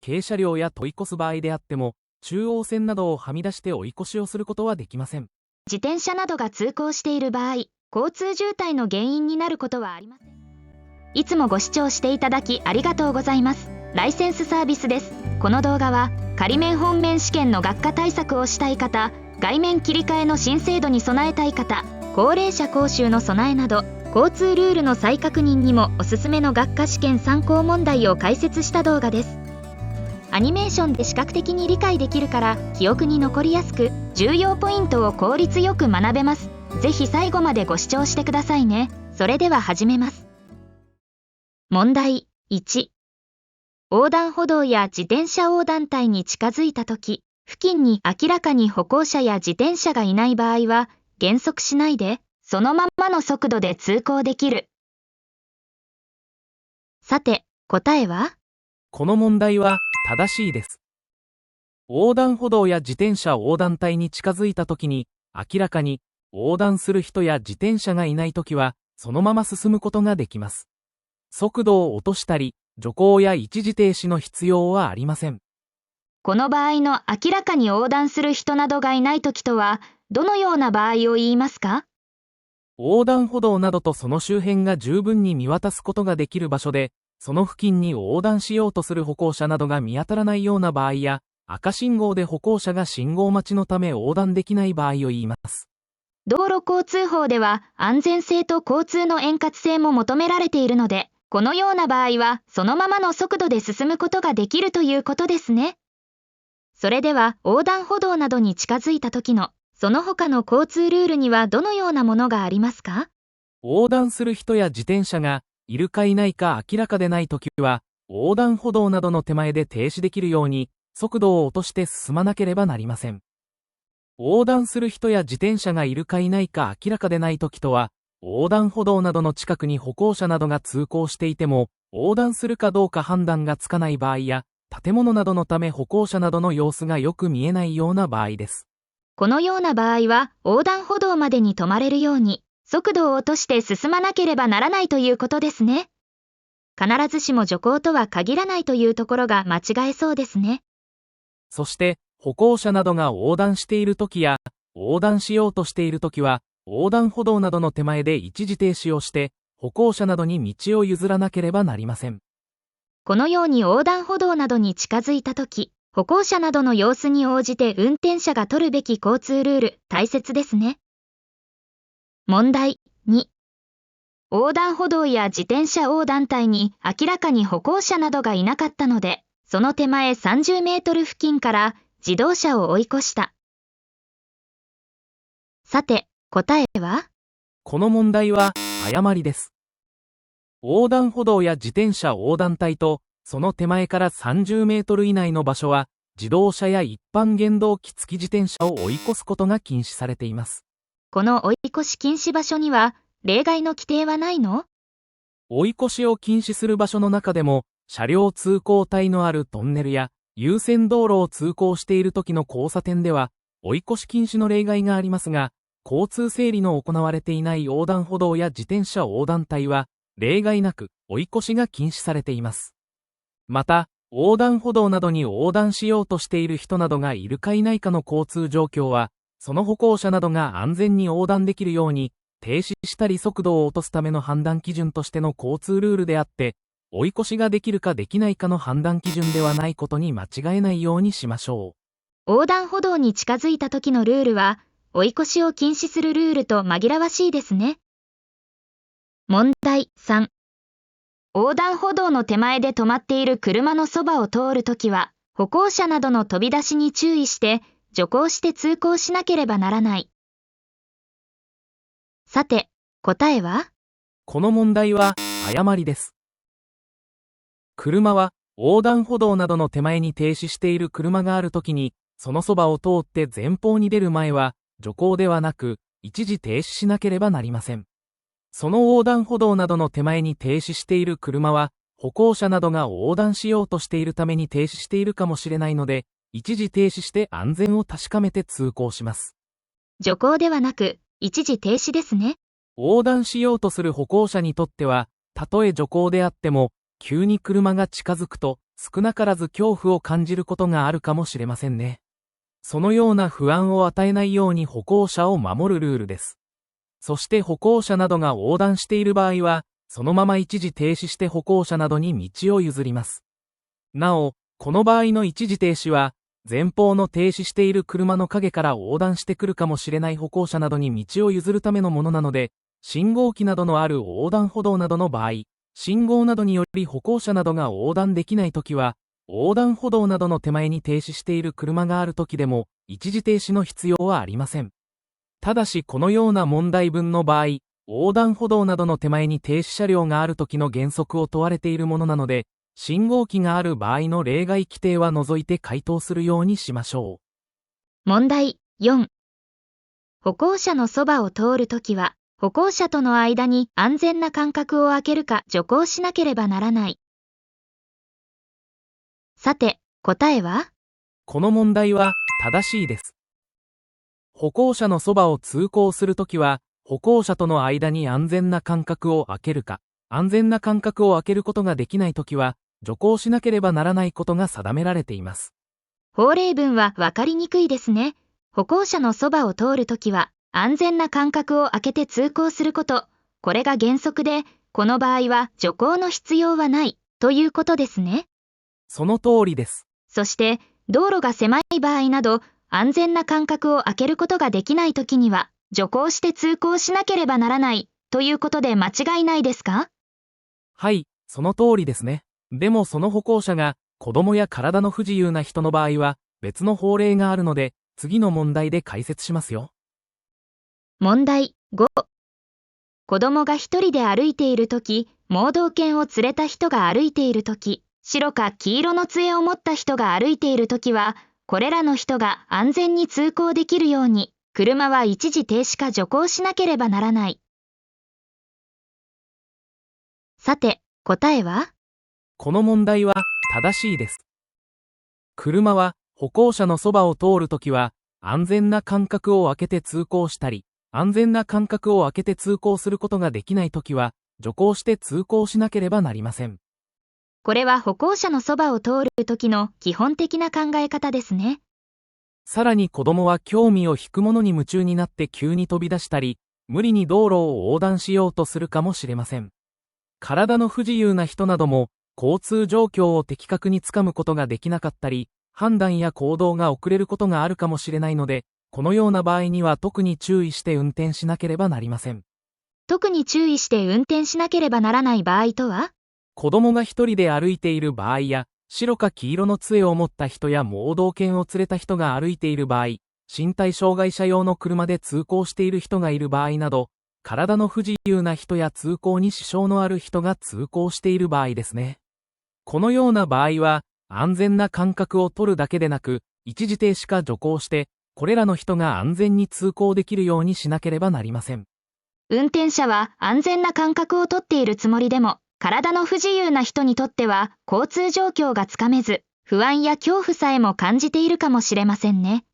軽車両や追い越す場合であっても、中央線などをはみ出して追い越しをすることはできません。自転車などが通行している場合、交通渋滞の原因になることはありません。いつもご視聴していただきありがとうございます。ライセンスサービスです。この動画は、仮免本免試験の学科対策をしたい方、外面切り替えの新制度に備えたい方、高齢者講習の備えなど、交通ルールの再確認にもおすすめの学科試験参考問題を解説した動画です。アニメーションで視覚的に理解できるから記憶に残りやすく、重要ポイントを効率よく学べます。ぜひ最後までご視聴してくださいね。それでは始めます。問題1。横断歩道や自転車横断帯に近づいたとき、付近に明らかに歩行者や自転車がいない場合は、減速しないで、そのままの速度で通行できる。さて、答えは？この問題は正しいです。横断歩道や自転車横断帯に近づいたときに、明らかに横断する人や自転車がいないときは、そのまま進むことができます。速度を落としたり、徐行や一時停止の必要はありません。この場合の明らかに横断する人などがいないときとは、どのような場合を言いますか？横断歩道などとその周辺が十分に見渡すことができる場所で、その付近に横断しようとする歩行者などが見当たらないような場合や、赤信号で歩行者が信号待ちのため横断できない場合を言います。道路交通法では安全性と交通の円滑性も求められているので、このような場合はそのままの速度で進むことができるということですね。それでは横断歩道などに近づいた時のその他の交通ルールにはどのようなものがありますか？横断する人や自転車がいるかいないか明らかでないときは、横断歩道などの手前で停止できるように速度を落として進まなければなりません。横断する人や自転車がいるかいないか明らかでないときとは、横断歩道などの近くに歩行者などが通行していても、横断するかどうか判断がつかない場合や、建物などのため歩行者などの様子がよく見えないような場合です。このような場合は、横断歩道までに止まれるように、速度を落として進まなければならないということですね。必ずしも徐行とは限らないというところが間違えそうですね。そして、歩行者などが横断しているときや、横断しようとしているときは、横断歩道などの手前で一時停止をして、歩行者などに道を譲らなければなりません。このように横断歩道などに近づいたとき、歩行者などの様子に応じて運転者が取るべき交通ルール、大切ですね。問題2。横断歩道や自転車横断帯に明らかに歩行者などがいなかったので、その手前30メートル付近から自動車を追い越した。さて、答えは？この問題は誤りです。横断歩道や自転車横断帯と、その手前から30メートル以内の場所は、自動車や一般原動機付き自転車を追い越すことが禁止されています。この追い越し禁止場所には、例外の規定はないの？追い越しを禁止する場所の中でも、車両通行帯のあるトンネルや、優先道路を通行している時の交差点では、追い越し禁止の例外がありますが、交通整理の行われていない横断歩道や自転車横断帯は、例外なく追い越しが禁止されています。また、横断歩道などに横断しようとしている人などがいるかいないかの交通状況は、その歩行者などが安全に横断できるように、停止したり速度を落とすための判断基準としての交通ルールであって、追い越しができるかできないかの判断基準ではないことに間違えないようにしましょう。横断歩道に近づいた時のルールは、追い越しを禁止するルールと紛らわしいですね。問題3。横断歩道の手前で止まっている車のそばを通るときは、歩行者などの飛び出しに注意して、徐行して通行しなければならない。さて、答えは？この問題は誤りです。車は横断歩道などの手前に停止している車があるときに、そのそばを通って前方に出る前は、徐行ではなく、一時停止しなければなりません。その横断歩道などの手前に停止している車は、歩行者などが横断しようとしているために停止しているかもしれないので、一時停止して安全を確かめて通行します。徐行ではなく、一時停止ですね。横断しようとする歩行者にとっては、たとえ徐行であっても、急に車が近づくと、少なからず恐怖を感じることがあるかもしれませんね。そのような不安を与えないように歩行者を守るルールです。そして歩行者などが横断している場合は、そのまま一時停止して歩行者などに道を譲ります。なお、この場合の一時停止は、前方の停止している車の陰から横断してくるかもしれない歩行者などに道を譲るためのものなので、信号機などのある横断歩道などの場合、信号などにより歩行者などが横断できないときは、横断歩道などの手前に停止している車があるときでも、一時停止の必要はありません。ただしこのような問題文の場合、横断歩道などの手前に停止車両があるときの原則を問われているものなので、信号機がある場合の例外規定は除いて回答するようにしましょう。問題4。歩行者のそばを通るときは、歩行者との間に安全な間隔を空けるか徐行しなければならない。さて、答えは？この問題は正しいです。歩行者のそばを通行するときは、歩行者との間に安全な間隔を空けるか、安全な間隔を空けることができないときは、徐行しなければならないことが定められています。法令文はわかりにくいですね。歩行者のそばを通るときは、安全な間隔を空けて通行すること、これが原則で、この場合は徐行の必要はない、ということですね。その通りです。そして、道路が狭い場合など、安全な間隔を空けることができないときには、徐行して通行しなければならない、ということで間違いないですか？はい、その通りですね。でもその歩行者が子供や体の不自由な人の場合は別の法令があるので次の問題で解説しますよ。問題5。子供が一人で歩いているとき、盲導犬を連れた人が歩いているとき、白か黄色の杖を持った人が歩いているときは、これらの人が安全に通行できるように、車は一時停止か徐行しなければならない。さて、答えは？この問題は正しいです。車は歩行者のそばを通るときは安全な間隔を空けて通行したり、安全な間隔を空けて通行することができないときは徐行して通行しなければなりません。これは歩行者のそばを通るときの基本的な考え方ですね。さらに子供は興味を引くものに夢中になって急に飛び出したり、無理に道路を横断しようとするかもしれません。体の不自由な人なども、交通状況を的確につかむことができなかったり、判断や行動が遅れることがあるかもしれないので、このような場合には特に注意して運転しなければなりません。特に注意して運転しなければならない場合とは？子供が一人で歩いている場合や、白か黄色の杖を持った人や盲導犬を連れた人が歩いている場合、身体障害者用の車で通行している人がいる場合など、体の不自由な人や通行に支障のある人が通行している場合ですね。このような場合は、安全な間隔を取るだけでなく、一時停止か徐行して、これらの人が安全に通行できるようにしなければなりません。運転者は安全な間隔を取っているつもりでも、体の不自由な人にとっては交通状況がつかめず、不安や恐怖さえも感じているかもしれませんね。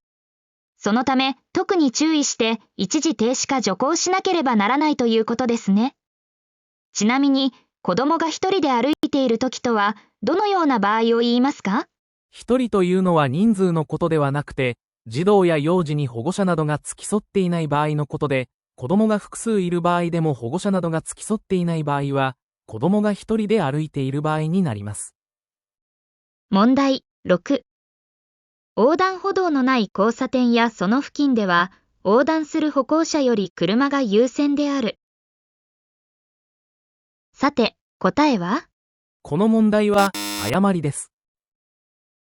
そのため、特に注意して一時停止か徐行しなければならないということですね。ちなみに、子供が一人で歩いているときとは、どのような場合を言いますか？一人というのは人数のことではなくて、児童や幼児に保護者などが付き添っていない場合のことで、子供が複数いる場合でも保護者などが付き添っていない場合は、子供が一人で歩いている場合になります。問題6。横断歩道のない交差点やその付近では、横断する歩行者より車が優先である。さて、答えは？この問題は誤りです。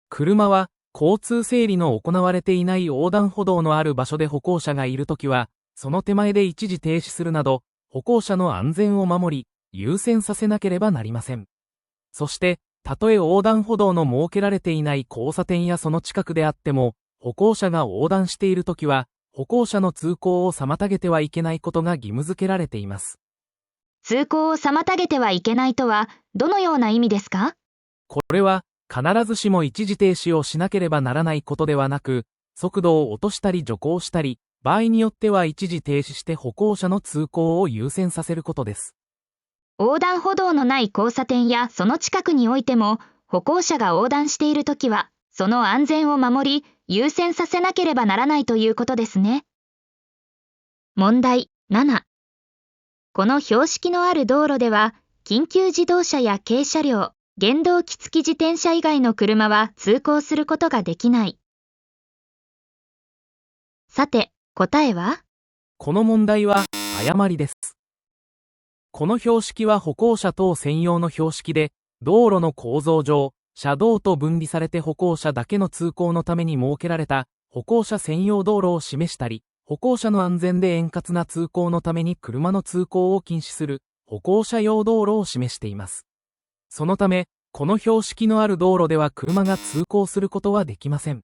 車は交通整理の行われていない横断歩道のある場所で歩行者がいるときは、その手前で一時停止するなど、歩行者の安全を守り、優先させなければなりません。そして、たとえ横断歩道の設けられていない交差点やその近くであっても、歩行者が横断しているときは、歩行者の通行を妨げてはいけないことが義務付けられています。通行を妨げてはいけないとは、どのような意味ですか？これは、必ずしも一時停止をしなければならないことではなく、速度を落としたり徐行したり、場合によっては一時停止して歩行者の通行を優先させることです。横断歩道のない交差点やその近くにおいても、歩行者が横断しているときは、その安全を守り、優先させなければならないということですね。問題7。この標識のある道路では、緊急自動車や軽車両、原動機付き自転車以外の車は通行することができない。さて、答えは？この問題は誤りです。この標識は歩行者等専用の標識で、道路の構造上、車道と分離されて歩行者だけの通行のために設けられた歩行者専用道路を示したり、歩行者の安全で円滑な通行のために車の通行を禁止する歩行者用道路を示しています。そのため、この標識のある道路では車が通行することはできません。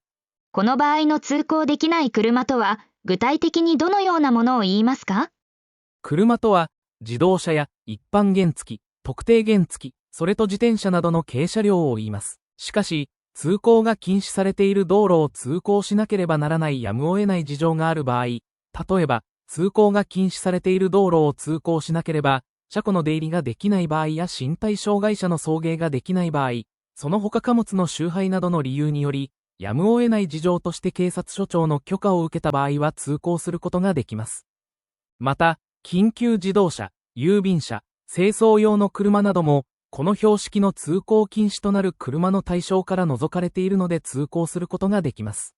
この場合の通行できない車とは、具体的にどのようなものを言いますか？車とは、自動車や一般原付、特定原付、それと自転車などの軽車両を言います。しかし、通行が禁止されている道路を通行しなければならないやむを得ない事情がある場合、例えば、通行が禁止されている道路を通行しなければ、車庫の出入りができない場合や身体障害者の送迎ができない場合、その他貨物の集配などの理由により、やむを得ない事情として警察署長の許可を受けた場合は通行することができます。また、緊急自動車、郵便車、清掃用の車なども、この標識の通行禁止となる車の対象から除かれているので通行することができます。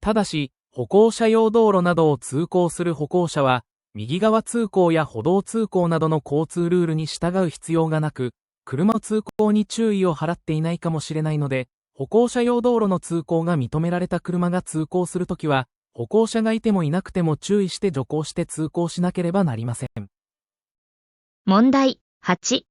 ただし、歩行者用道路などを通行する歩行者は、右側通行や歩道通行などの交通ルールに従う必要がなく、車通行に注意を払っていないかもしれないので、歩行者用道路の通行が認められた車が通行するときは、歩行者がいてもいなくても注意して徐行して通行しなければなりません。問題8。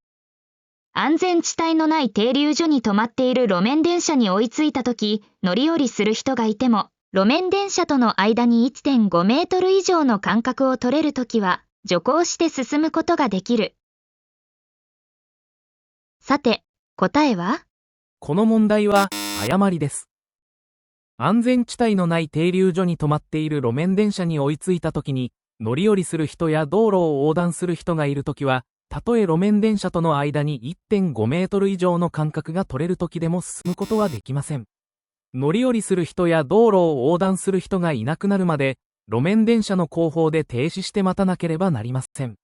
安全地帯のない停留所に止まっている路面電車に追いついたとき、乗り降りする人がいても、路面電車との間に 1.5 メートル以上の間隔を取れるときは、徐行して進むことができる。さて、答えは？この問題は誤りです。安全地帯のない停留所に止まっている路面電車に追いついたときに、乗り降りする人や道路を横断する人がいるときは、たとえ路面電車との間に 1.5 メートル以上の間隔が取れるときでも進むことはできません。乗り降りする人や道路を横断する人がいなくなるまで、路面電車の後方で停止して待たなければなりません。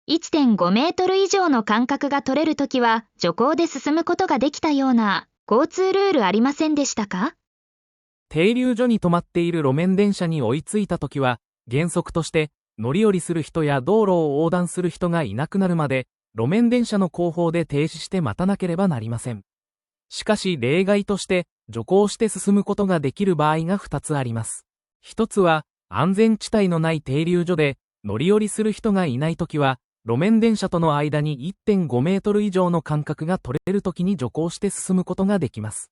1.5 メートル以上の間隔が取れるときは、徐行で進むことができたような、交通ルールありませんでしたか？停留所に止まっている路面電車に追いついたときは、原則として、乗り降りする人や道路を横断する人がいなくなるまで、路面電車の後方で停止して待たなければなりません。しかし例外として、徐行して進むことができる場合が2つあります。1つは、安全地帯のない停留所で、乗り降りする人がいないときは、路面電車との間に 1.5 メートル以上の間隔が取れるときに徐行して進むことができます。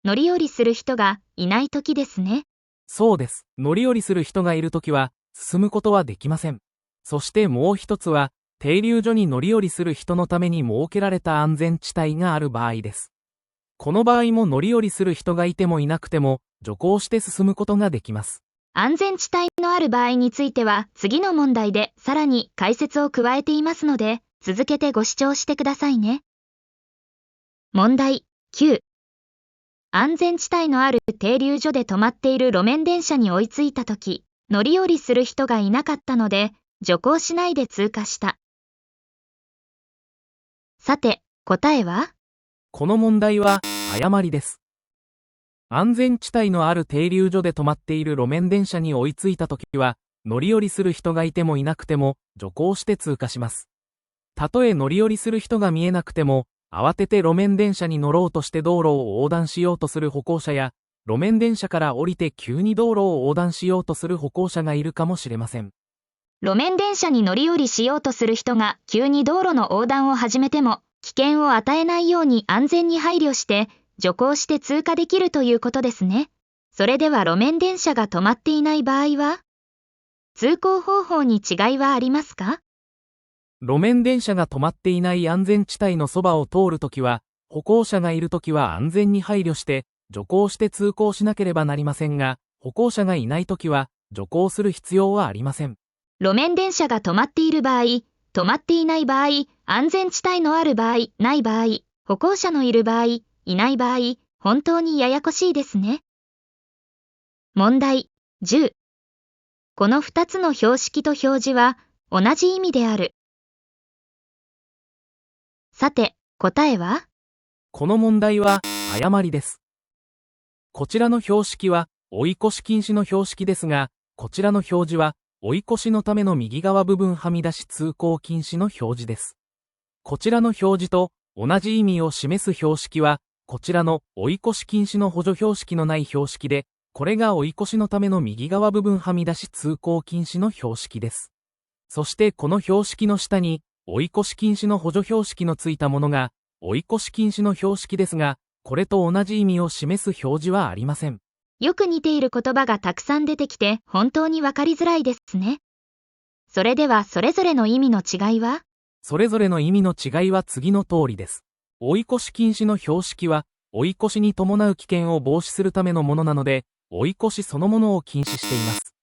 乗り降りする人がいないときですね。そうです。乗り降りする人がいるときは、進むことはできません。そしてもう一つは、停留所に乗り降りする人のために設けられた安全地帯がある場合です。この場合も乗り降りする人がいてもいなくても、徐行して進むことができます。安全地帯のある場合については、次の問題でさらに解説を加えていますので、続けてご視聴してくださいね。問題9。安全地帯のある停留所で止まっている路面電車に追いついたとき、乗り降りする人がいなかったので、徐行しないで通過した。さて、答えは？この問題は誤りです。安全地帯のある停留所で止まっている路面電車に追いついたときは、乗り降りする人がいてもいなくても、徐行して通過します。たとえ乗り降りする人が見えなくても、慌てて路面電車に乗ろうとして道路を横断しようとする歩行者や、路面電車から降りて急に道路を横断しようとする歩行者がいるかもしれません。路面電車に乗り降りしようとする人が急に道路の横断を始めても、危険を与えないように安全に配慮して、徐行して通過できるということですね。それでは路面電車が止まっていない場合は？通行方法に違いはありますか？路面電車が止まっていない安全地帯のそばを通るときは、歩行者がいるときは安全に配慮して、徐行して通行しなければなりませんが、歩行者がいないときは、徐行する必要はありません。路面電車が止まっている場合、止まっていない場合、安全地帯のある場合、ない場合、歩行者のいる場合、いない場合、本当にややこしいですね。問題10。この2つの標識と表示は同じ意味である。さて、答えは？この問題は誤りです。こちらの標識は追い越し禁止の標識ですが、こちらの表示は追い越しのための右側部分はみ出し通行禁止の表示です。こちらの表示と同じ意味を示す標識は、こちらの追い越し禁止の補助標識のない標識で、これが追い越しのための右側部分はみ出し通行禁止の標識です。そしてこの標識の下に、追い越し禁止の補助標識のついたものが、追い越し禁止の標識ですが、これと同じ意味を示す表示はありません。よく似ている言葉がたくさん出てきて本当にわかりづらいですね。それではそれぞれの意味の違いは？それぞれの意味の違いは次の通りです。追い越し禁止の標識は、追い越しに伴う危険を防止するためのものなので、追い越しそのものを禁止しています。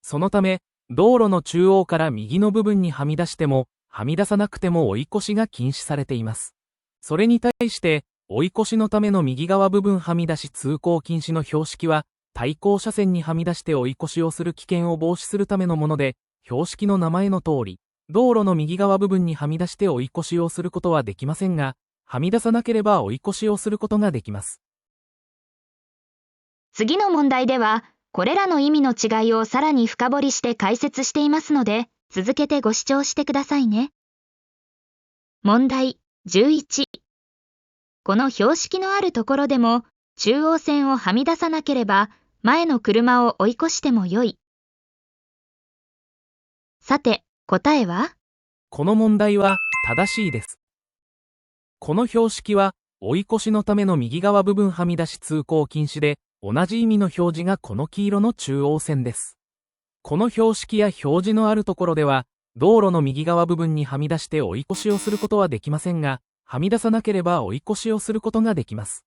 そのため、道路の中央から右の部分にはみ出しても、はみ出さなくても追い越しが禁止されています。それに対して、追い越しのための右側部分はみ出し通行禁止の標識は、対向車線にはみ出して追い越しをする危険を防止するためのもので、標識の名前の通り、道路の右側部分にはみ出して追い越しをすることはできませんが、はみ出さなければ追い越しをすることができます。次の問題では、これらの意味の違いをさらに深掘りして解説していますので、続けてご視聴してくださいね。問題11。この標識のあるところでも、中央線をはみ出さなければ、前の車を追い越してもよい。さて、答えは？この問題は正しいです。この標識は、追い越しのための右側部分はみ出し通行禁止で、同じ意味の表示がこの黄色の中央線です。この標識や表示のあるところでは、道路の右側部分にはみ出して追い越しをすることはできませんが、はみ出さなければ追い越しをすることができます。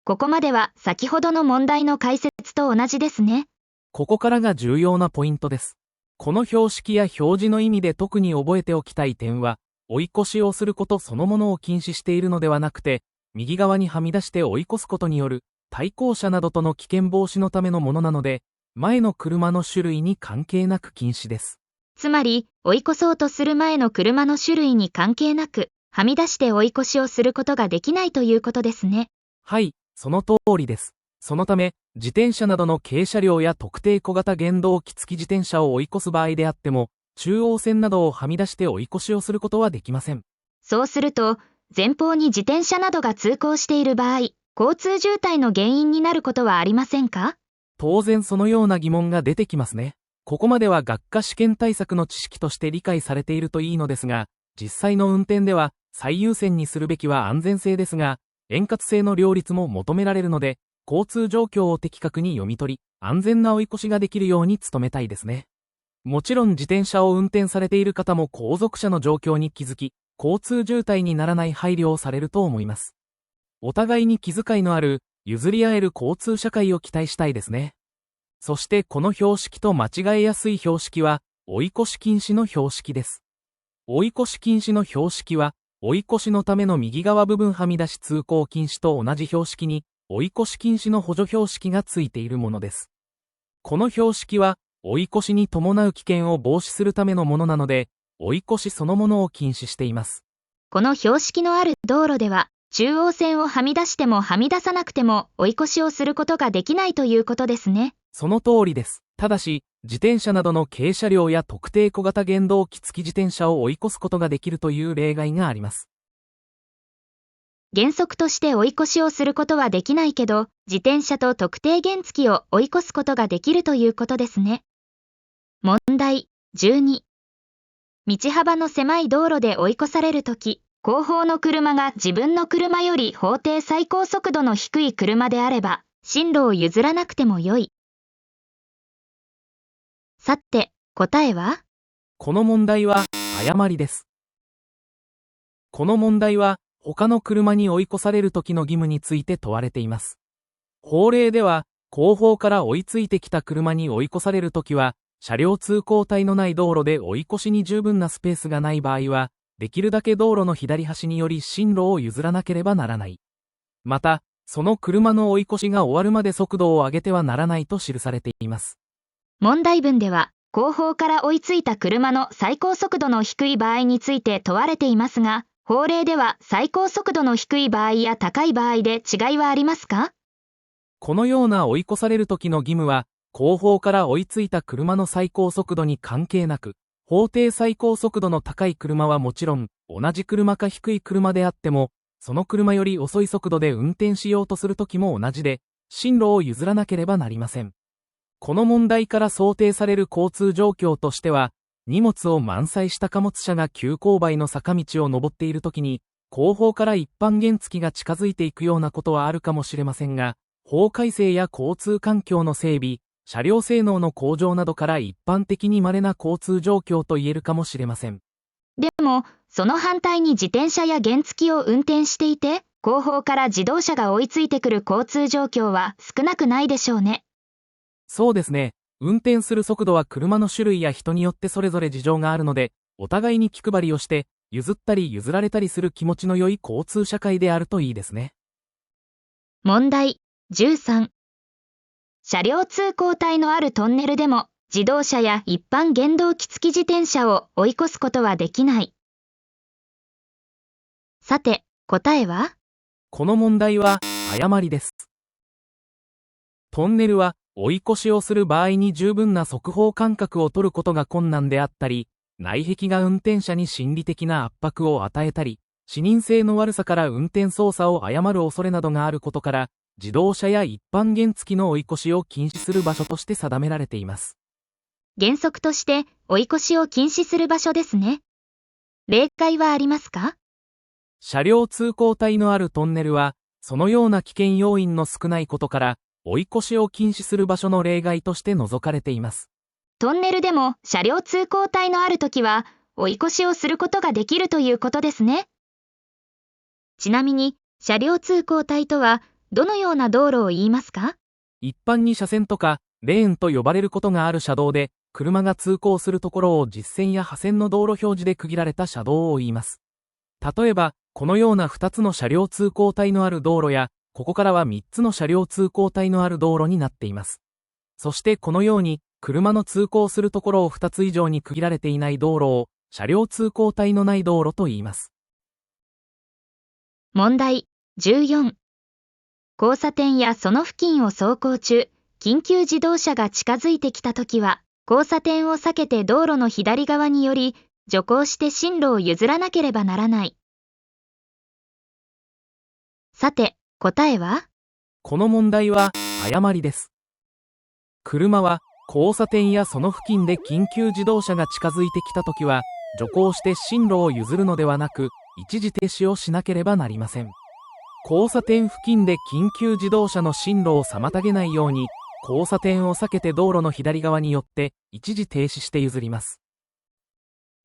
ここまでは先ほどの問題の解説と同じですね。ここからが重要なポイントです。この標識や表示の意味で特に覚えておきたい点は、追い越しをすることそのものを禁止しているのではなくて、右側にはみ出して追い越すことによる対向車などとの危険防止のためのものなので、前の車の種類に関係なく禁止です。つまり、追い越そうとする前の車の種類に関係なく、はみ出して追い越しをすることができないということですね。はい、その通りです。そのため、自転車などの軽車両や特定小型原動機付き自転車を追い越す場合であっても、中央線などをはみ出して追い越しをすることはできません。そうすると、前方に自転車などが通行している場合、交通渋滞の原因になることはありませんか？当然そのような疑問が出てきますね。ここまでは学科試験対策の知識として理解されているといいのですが、実際の運転では最優先にするべきは安全性ですが、円滑性の両立も求められるので、交通状況を的確に読み取り、安全な追い越しができるように努めたいですね。もちろん自転車を運転されている方も後続車の状況に気づき、交通渋滞にならない配慮をされると思います。お互いに気遣いのある、譲り合える交通社会を期待したいですね。そしてこの標識と間違えやすい標識は、追い越し禁止の標識です。追い越し禁止の標識は、追い越しのための右側部分はみ出し通行禁止と同じ標識に、追い越し禁止の補助標識がついているものです。この標識は、追い越しに伴う危険を防止するためのものなので、追い越しそのものを禁止しています。この標識のある道路では、中央線をはみ出してもはみ出さなくても追い越しをすることができないということですね。その通りです。ただし、自転車などの軽車両や特定小型原動機付き自転車を追い越すことができるという例外があります。原則として追い越しをすることはできないけど、自転車と特定原付を追い越すことができるということですね。問題12。道幅の狭い道路で追い越されるとき、後方の車が自分の車より法定最高速度の低い車であれば、進路を譲らなくてもよい。さて、答えは？この問題は誤りです。この問題は他の車に追い越される時の義務について問われています。法令では後方から追いついてきた車に追い越されるときは車両通行帯のない道路で追い越しに十分なスペースがない場合は、できるだけ道路の左端により進路を譲らなければならない。また、その車の追い越しが終わるまで速度を上げてはならないと記されています。問題文では、後方から追いついた車の最高速度の低い場合について問われていますが、法令では最高速度の低い場合や高い場合で違いはありますか？このような追い越される時の義務は、後方から追いついた車の最高速度に関係なく、法定最高速度の高い車はもちろん、同じ車か低い車であっても、その車より遅い速度で運転しようとする時も同じで、進路を譲らなければなりません。この問題から想定される交通状況としては、荷物を満載した貨物車が急勾配の坂道を登っている時に、後方から一般原付が近づいていくようなことはあるかもしれませんが、法改正や交通環境の整備、車両性能の向上などから一般的に稀な交通状況と言えるかもしれません。でも、その反対に自転車や原付を運転していて、後方から自動車が追いついてくる交通状況は少なくないでしょうね。そうですね。運転する速度は車の種類や人によってそれぞれ事情があるので、お互いに気配りをして、譲ったり譲られたりする気持ちの良い交通社会であるといいですね。問題13。車両通行帯のあるトンネルでも、自動車や一般原動機付き自転車を追い越すことはできない。さて、答えは？この問題は、誤りです。トンネルは、追い越しをする場合に十分な速報間隔を取ることが困難であったり、内壁が運転者に心理的な圧迫を与えたり、視認性の悪さから運転操作を誤る恐れなどがあることから、自動車や一般原付の追い越しを禁止する場所として定められています。原則として追い越しを禁止する場所ですね。例外はありますか？車両通行帯のあるトンネルは、そのような危険要因の少ないことから、追い越しを禁止する場所の例外として除かれています。トンネルでも車両通行帯のあるときは、追い越しをすることができるということですね。ちなみに、車両通行帯とは、どのような道路を言いますか？一般に車線とか、レーンと呼ばれることがある車道で、車が通行するところを実線や破線の道路表示で区切られた車道を言います。例えば、このような2つの車両通行帯のある道路や、ここからは3つの車両通行帯のある道路になっています。そしてこのように、車の通行するところを2つ以上に区切られていない道路を、車両通行帯のない道路と言います。問題14。交差点やその付近を走行中、緊急自動車が近づいてきたときは、交差点を避けて道路の左側により、徐行して進路を譲らなければならない。さて、答えは？この問題は、誤りです。車は、交差点やその付近で緊急自動車が近づいてきたときは、徐行して進路を譲るのではなく、一時停止をしなければなりません。交差点付近で緊急自動車の進路を妨げないように、交差点を避けて道路の左側によって一時停止して譲ります。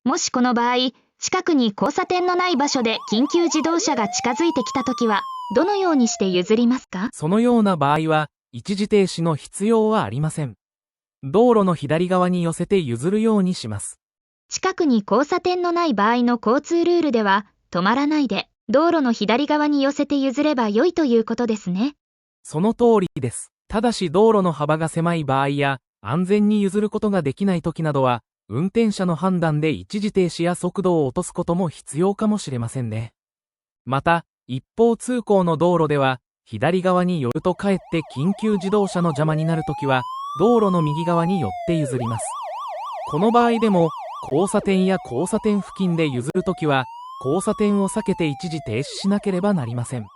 もしこの場合、近くに交差点のない場所で緊急自動車が近づいてきたときは、どのようにして譲りますか？そのような場合は、一時停止の必要はありません。道路の左側に寄せて譲るようにします。近くに交差点のない場合の交通ルールでは、止まらないで、道路の左側に寄せて譲れば良いということですね。その通りです。ただし道路の幅が狭い場合や、安全に譲ることができないときなどは、運転者の判断で一時停止や速度を落とすことも必要かもしれませんね。また、一方通行の道路では、左側に寄るとかえって緊急自動車の邪魔になるときは、道路の右側に寄って譲ります。この場合でも、交差点や交差点付近で譲るときは、交差点を避けて一時停止しなければなりません。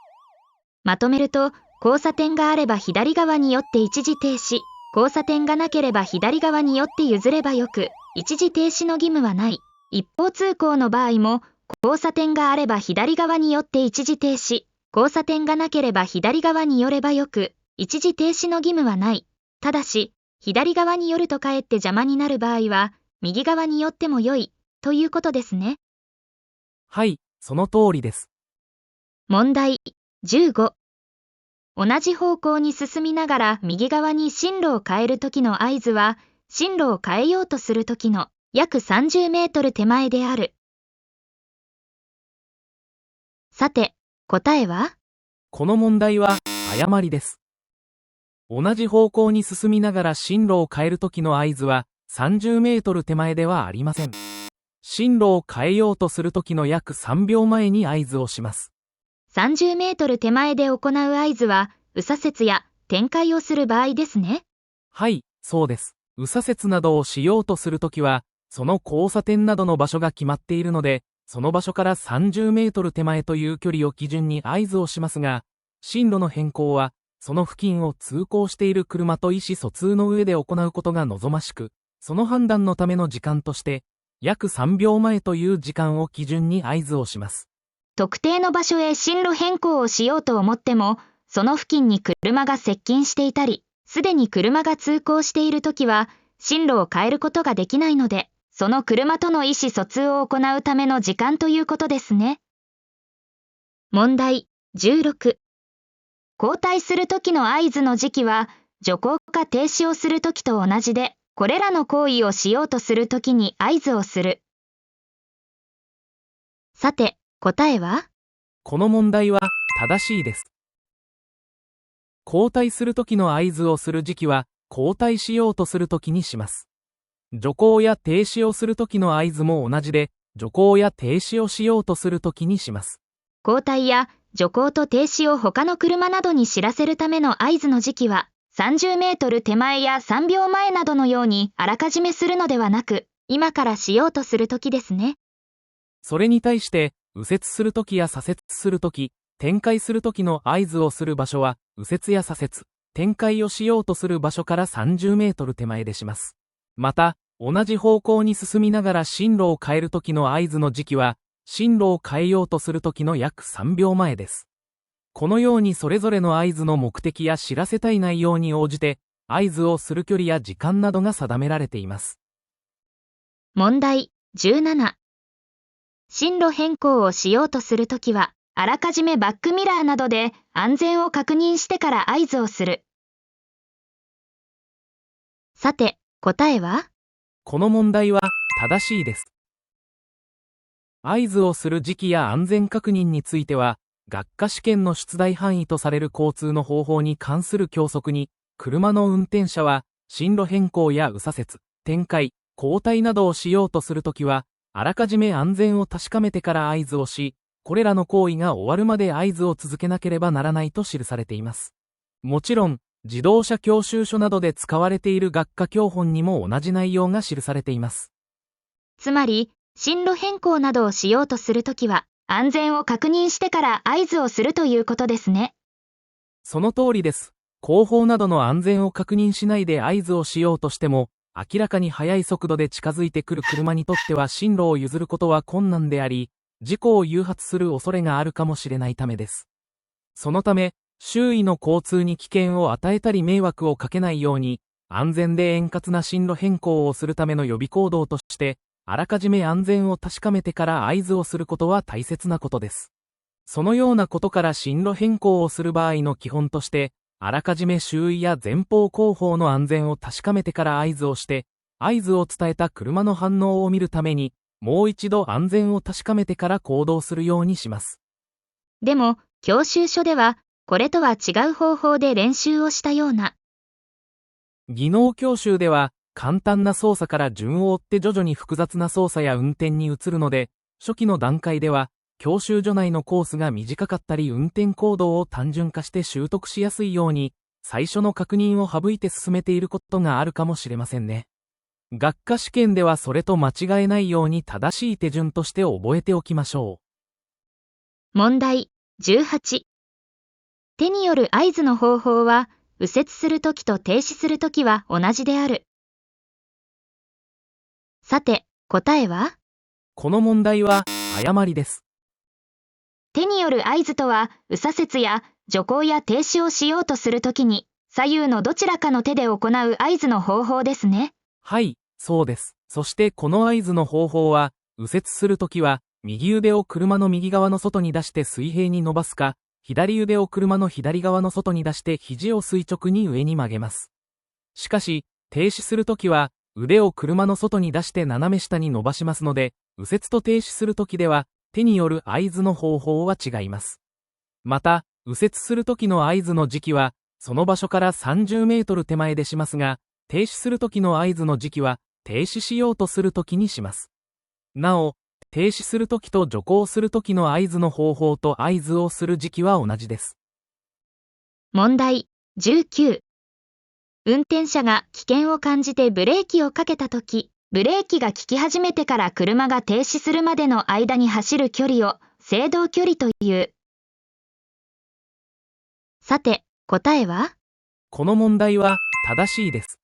まとめると、交差点があれば左側に寄って一時停止、交差点がなければ左側に寄って譲ればよく、一時停止の義務はない。一方通行の場合も、交差点があれば左側に寄って一時停止、交差点がなければ左側に寄ればよく、一時停止の義務はない。ただし、左側に寄るとかえって邪魔になる場合は、右側に寄っても良い、ということですね。はい、その通りです。問題15。同じ方向に進みながら右側に進路を変えるときの合図は、進路を変えようとするときの約30メートル手前である。さて、答えは？この問題は誤りです。同じ方向に進みながら進路を変えるときの合図は30メートル手前ではありません。進路を変えようとするときの約3秒前に合図をします。30メートル手前で行う合図は、右左折や転回をする場合ですね。はい、そうです。右左折などをしようとするときは、その交差点などの場所が決まっているので、その場所から30メートル手前という距離を基準に合図をしますが、進路の変更は、その付近を通行している車と意思疎通の上で行うことが望ましく、その判断のための時間として、約3秒前という時間を基準に合図をします。特定の場所へ進路変更をしようと思っても、その付近に車が接近していたり、すでに車が通行しているときは、進路を変えることができないので、その車との意思疎通を行うための時間ということですね。問題16。交代するときの合図の時期は、徐行か停止をするときと同じで、これらの行為をしようとするときに合図をする。さて、答えは？この問題は正しいです。交代するときの合図をする時期は、交代しようとするときにします。徐行や停止をするときの合図も同じで、徐行や停止をしようとするときにします。交代や徐行と停止を他の車などに知らせるための合図の時期は、30メートル手前や3秒前などのようにあらかじめするのではなく、今からしようとするときですね。それに対して、右折するときや左折するとき、転回するときの合図をする場所は、右折や左折、転回をしようとする場所から30メートル手前でします。また、同じ方向に進みながら進路を変えるときの合図の時期は、進路を変えようとするときの約3秒前です。このようにそれぞれの合図の目的や知らせたい内容に応じて、合図をする距離や時間などが定められています。問題17。進路変更をしようとするときは、あらかじめバックミラーなどで安全を確認してから合図をする。さて、答えは？この問題は正しいです。合図をする時期や安全確認については、学科試験の出題範囲とされる交通の方法に関する教則に、車の運転者は進路変更や右左折、転回、交代などをしようとするときは、あらかじめ安全を確かめてから合図をし、これらの行為が終わるまで合図を続けなければならないと記されています。もちろん、自動車教習所などで使われている学科教本にも同じ内容が記されています。つまり、進路変更などをしようとするときは、安全を確認してから合図をするということですね。その通りです。後方などの安全を確認しないで合図をしようとしても、明らかに速い速度で近づいてくる車にとっては進路を譲ることは困難であり、事故を誘発する恐れがあるかもしれないためです。そのため、周囲の交通に危険を与えたり迷惑をかけないように、安全で円滑な進路変更をするための予備行動として、あらかじめ安全を確かめてから合図をすることは大切なことです。そのようなことから進路変更をする場合の基本として、あらかじめ周囲や前方後方の安全を確かめてから合図をして、合図を伝えた車の反応を見るために、もう一度安全を確かめてから行動するようにします。でも、教習所では、これとは違う方法で練習をしたような。技能教習では、簡単な操作から順を追って徐々に複雑な操作や運転に移るので、初期の段階では、教習所内のコースが短かったり運転行動を単純化して習得しやすいように、最初の確認を省いて進めていることがあるかもしれませんね。学科試験ではそれと間違えないように正しい手順として覚えておきましょう。問題18。手による合図の方法は、右折するときと停止するときは同じである。さて、答えは？この問題は誤りです。手による合図とは、右左折や徐行や停止をしようとするときに、左右のどちらかの手で行う合図の方法ですね。はい、そうです。そしてこの合図の方法は、右折するときは、右腕を車の右側の外に出して水平に伸ばすか、左腕を車の左側の外に出して肘を垂直に上に曲げます。しかし、停止するときは、腕を車の外に出して斜め下に伸ばしますので、右折と停止するときでは、手による合図の方法は違います。また、右折するときの合図の時期は、その場所から30メートル手前でしますが、停止するときの合図の時期は、停止しようとするときにします。なお、停止するときと徐行するときの合図の方法と合図をする時期は同じです。問題19。運転者が危険を感じてブレーキをかけたとき、ブレーキが効き始めてから車が停止するまでの間に走る距離を制動距離という。さて、答えは？この問題は正しいです。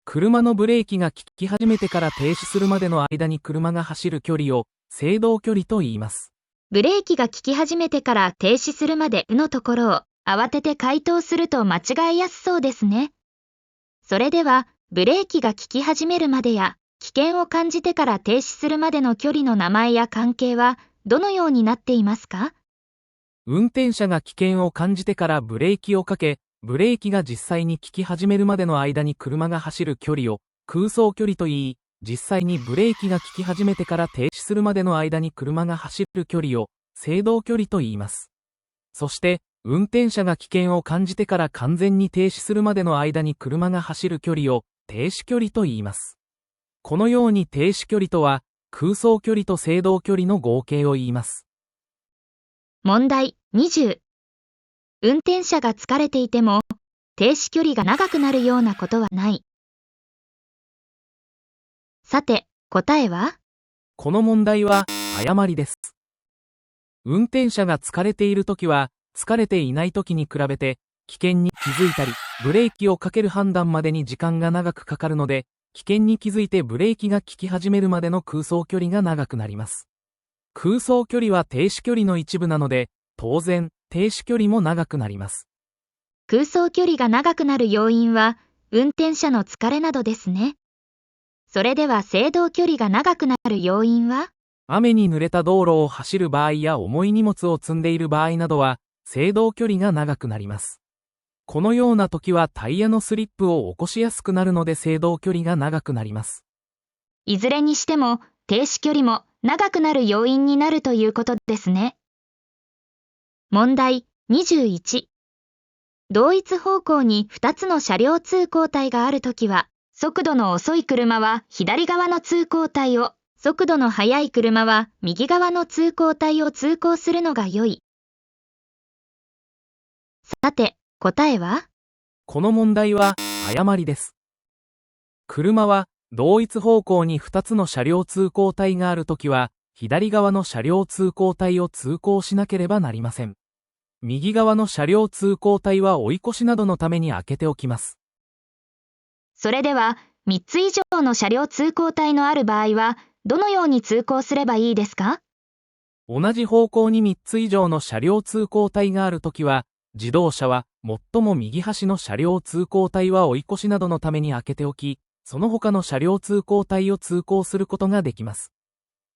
車のブレーキが効き始めてから停止するまでの間に車が走る距離を制動距離と言います。ブレーキが効き始めてから停止するまでのところを慌てて回答すると間違いやすそうですね。それでは、ブレーキが効き始めるまでや、危険を感じてから停止するまでの距離の名前や関係は、どのようになっていますか？運転者が危険を感じてからブレーキをかけ、ブレーキが実際に効き始めるまでの間に車が走る距離を空走距離と言い、実際にブレーキが効き始めてから停止するまでの間に車が走る距離を制動距離と言います。そして、運転者が危険を感じてから完全に停止するまでの間に車が走る距離を停止距離と言います。このように停止距離とは空走距離と制動距離の合計を言います。問題20。運転者が疲れていても停止距離が長くなるようなことはない。さて、答えは？この問題は誤りです。運転者が疲れているときは疲れていないときに比べて危険に気づいたりブレーキをかける判断までに時間が長くかかるので、危険に気づいてブレーキが効き始めるまでの空走距離が長くなります。空走距離は停止距離の一部なので、当然停止距離も長くなります。空走距離が長くなる要因は運転者の疲れなどですね。それでは制動距離が長くなる要因は？雨に濡れた道路を走る場合や重い荷物を積んでいる場合などは、制動距離が長くなります。このような時はタイヤのスリップを起こしやすくなるので制動距離が長くなります。いずれにしても停止距離も長くなる要因になるということですね。問題21。同一方向に2つの車両通行帯があるときは、速度の遅い車は左側の通行帯を、速度の速い車は右側の通行帯を通行するのが良い。さて、答えは？この問題は誤りです。車は同一方向に2つの車両通行帯があるときは、左側の車両通行帯を通行しなければなりません。右側の車両通行帯は追い越しなどのために開けておきます。それでは、3つ以上の車両通行帯のある場合は、どのように通行すればいいですか？同じ方向に3つ以上の車両通行帯があるときは、自動車は最も右端の車両通行帯は追い越しなどのために開けておき、その他の車両通行帯を通行することができます。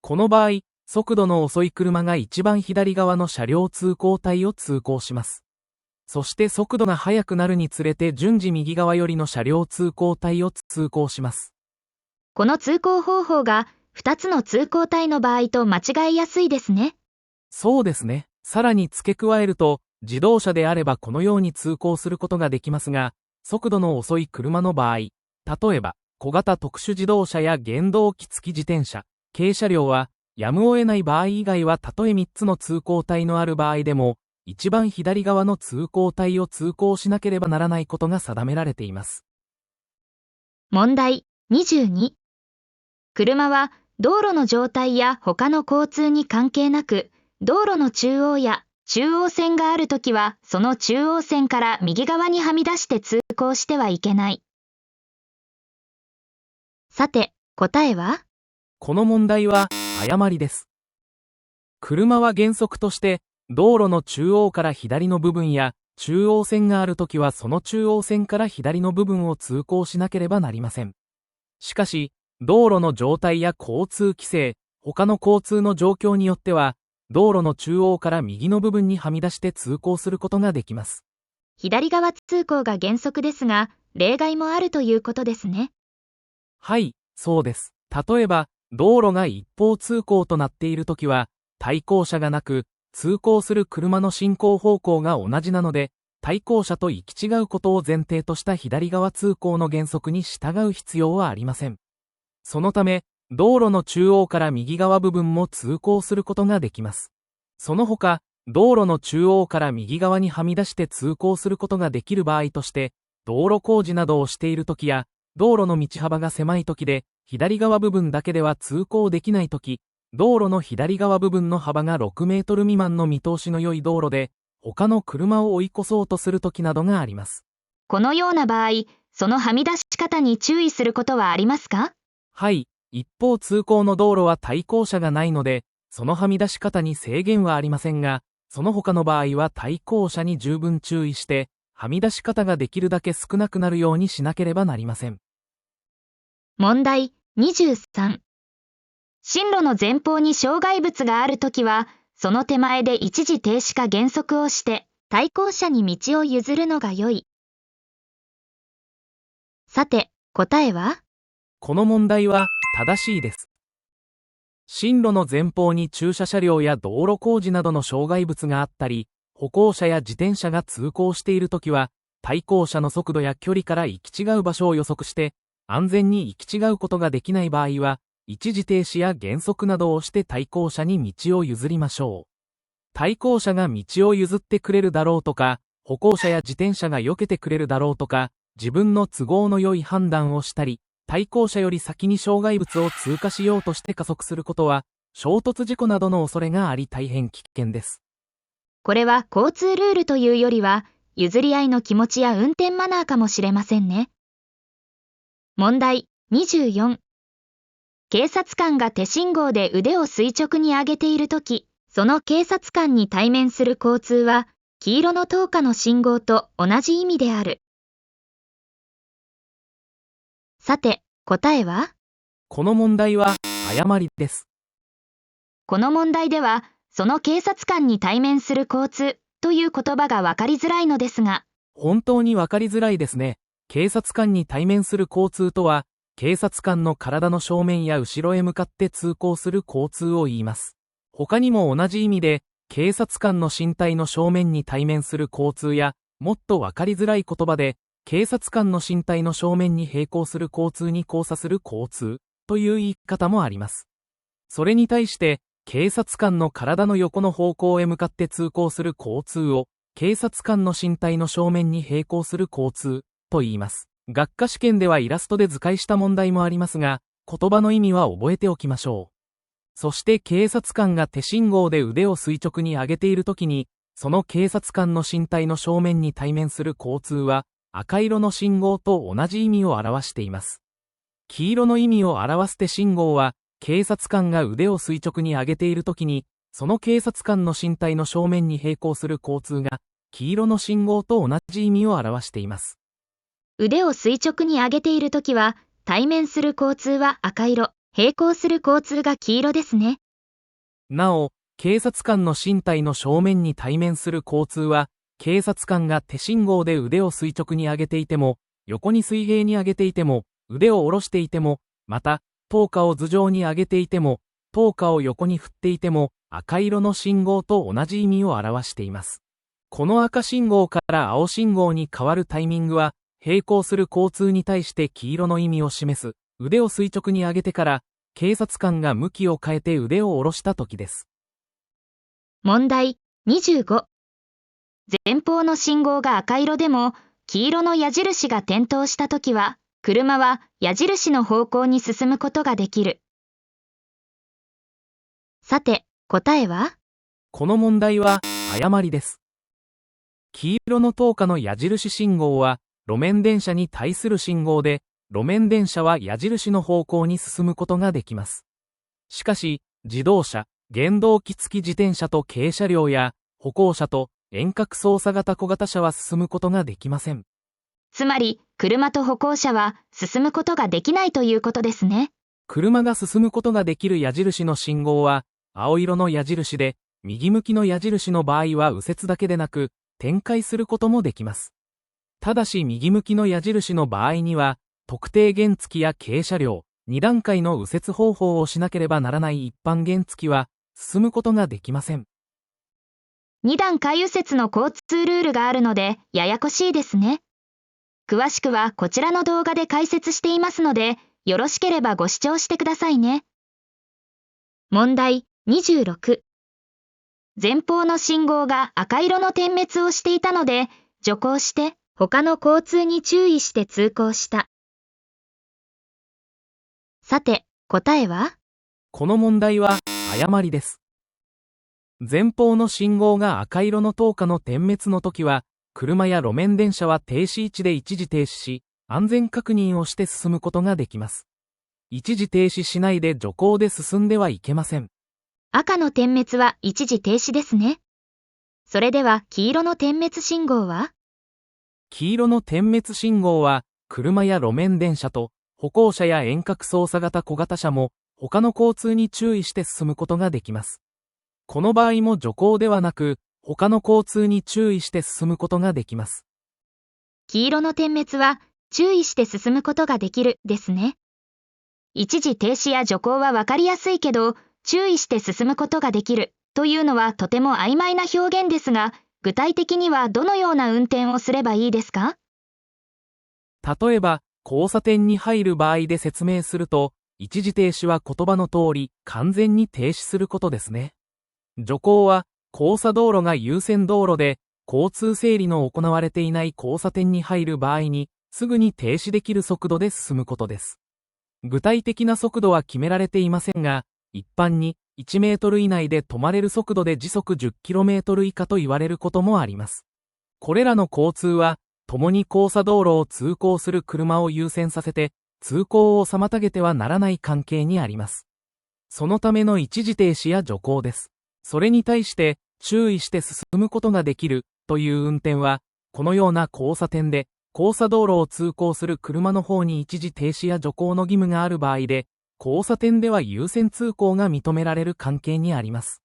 この場合、速度の遅い車が一番左側の車両通行帯を通行します。そして速度が速くなるにつれて順次右側よりの車両通行帯を通行します。この通行方法が2つの通行帯の場合と間違いやすいですね。そうですね。さらに付け加えると、自動車であればこのように通行することができますが、速度の遅い車の場合、例えば小型特殊自動車や原動機付き自転車、軽車両はやむを得ない場合以外はたとえ3つの通行帯のある場合でも、一番左側の通行帯を通行しなければならないことが定められています。問題22。車は道路の状態や他の交通に関係なく、道路の中央や中央線があるときは、その中央線から右側にはみ出して通行してはいけない。さて、答えは？この問題は誤りです。車は原則として、道路の中央から左の部分や中央線があるときはその中央線から左の部分を通行しなければなりません。しかし、道路の状態や交通規制、他の交通の状況によっては、道路の中央から右の部分にはみ出して通行することができます。左側通行が原則ですが、例外もあるということですね。はい、そうです。例えば、道路が一方通行となっているときは、対向車がなく、通行する車の進行方向が同じなので、対向車と行き違うことを前提とした左側通行の原則に従う必要はありません。そのため、道路の中央から右側部分も通行することができます。その他、道路の中央から右側にはみ出して通行することができる場合として、道路工事などをしているときや、道路の道幅が狭いときで、左側部分だけでは通行できないとき、道路の左側部分の幅が6メートル未満の見通しの良い道路で、他の車を追い越そうとするときなどがあります。このような場合、そのはみ出し方に注意することはありますか？はい、一方通行の道路は対向車がないので、そのはみ出し方に制限はありませんが、その他の場合は対向車に十分注意して、はみ出し方ができるだけ少なくなるようにしなければなりません。問題23。進路の前方に障害物があるときは、その手前で一時停止か減速をして、対向車に道を譲るのが良い。さて、答えは？この問題は正しいです。進路の前方に駐車車両や道路工事などの障害物があったり、歩行者や自転車が通行しているときは、対向車の速度や距離から行き違う場所を予測して、安全に行き違うことができない場合は、一時停止や減速などをして対向車に道を譲りましょう。対向車が道を譲ってくれるだろうとか、歩行者や自転車が避けてくれるだろうとか、自分の都合の良い判断をしたり、対向車より先に障害物を通過しようとして加速することは、衝突事故などの恐れがあり大変危険です。これは交通ルールというよりは、譲り合いの気持ちや運転マナーかもしれませんね。問題24。警察官が手信号で腕を垂直に上げているとき、その警察官に対面する交通は、黄色の灯火の信号と同じ意味である。さて、答えは？この問題は誤りです。この問題では、その警察官に対面する交通という言葉が分かりづらいのですが。本当に分かりづらいですね。警察官に対面する交通とは、警察官の体の正面や後ろへ向かって通行する交通を言います。他にも同じ意味で、警察官の身体の正面に対面する交通や、もっと分かりづらい言葉で、警察官の身体の正面に並行する交通に交差する交通という言い方もあります。それに対して、警察官の体の横の方向へ向かって通行する交通を、警察官の身体の正面に並行する交通と言います。学科試験ではイラストで図解した問題もありますが、言葉の意味は覚えておきましょう。そして警察官が手信号で腕を垂直に上げているときに、その警察官の身体の正面に対面する交通は、赤色の信号と同じ意味を表しています。黄色の意味を表す手信号は、警察官が腕を垂直に上げているときに、その警察官の身体の正面に並行する交通が、黄色の信号と同じ意味を表しています。腕を垂直に上げているときは、対面する交通は赤色、並行する交通が黄色ですね。なお、警察官の身体の正面に対面する交通は、警察官が手信号で腕を垂直に上げていても、横に水平に上げていても、腕を下ろしていても、また、灯火を頭上に上げていても、灯火を横に振っていても、赤色の信号と同じ意味を表しています。この赤信号から青信号に変わるタイミングは、並行する交通に対して黄色の意味を示す、腕を垂直に上げてから、警察官が向きを変えて腕を下ろした時です。問題25。前方の信号が赤色でも、黄色の矢印が点灯したときは、車は矢印の方向に進むことができる。さて、答えは？この問題は誤りです。黄色の灯火の矢印信号は、路面電車に対する信号で、路面電車は矢印の方向に進むことができます。しかし、自動車、原動機付き自転車と軽車両や、歩行者と遠隔操作型小型車は進むことができません。つまり、車と歩行者は進むことができないということですね。車が進むことができる矢印の信号は、青色の矢印で、右向きの矢印の場合は右折だけでなく、展開することもできます。ただし右向きの矢印の場合には、特定原付や軽車両、2段階の右折方法をしなければならない一般原付は進むことができません。2段階右折の交通ルールがあるのでややこしいですね。詳しくはこちらの動画で解説していますので、よろしければご視聴してくださいね。問題26。前方の信号が赤色の点滅をしていたので、徐行して他の交通に注意して通行した。さて、答えは？この問題は誤りです。前方の信号が赤色の灯火の点滅の時は、車や路面電車は停止位置で一時停止し、安全確認をして進むことができます。一時停止しないで徐行で進んではいけません。赤の点滅は一時停止ですね。それでは黄色の点滅信号は？黄色の点滅信号は、車や路面電車と歩行者や遠隔操作型小型車も他の交通に注意して進むことができます。この場合も徐行ではなく、他の交通に注意して進むことができます。黄色の点滅は、注意して進むことができるですね。一時停止や徐行はわかりやすいけど、注意して進むことができるというのはとても曖昧な表現ですが、具体的にはどのような運転をすればいいですか？例えば、交差点に入る場合で説明すると、一時停止は言葉の通り完全に停止することですね。徐行は、交差道路が優先道路で、交通整理の行われていない交差点に入る場合に、すぐに停止できる速度で進むことです。具体的な速度は決められていませんが、一般に1メートル以内で止まれる速度で時速 10km 以下と言われることもあります。これらの交通は、共に交差道路を通行する車を優先させて、通行を妨げてはならない関係にあります。そのための一時停止や徐行です。それに対して、注意して進むことができるという運転は、このような交差点で、交差道路を通行する車の方に一時停止や徐行の義務がある場合で、交差点では優先通行が認められる関係にあります。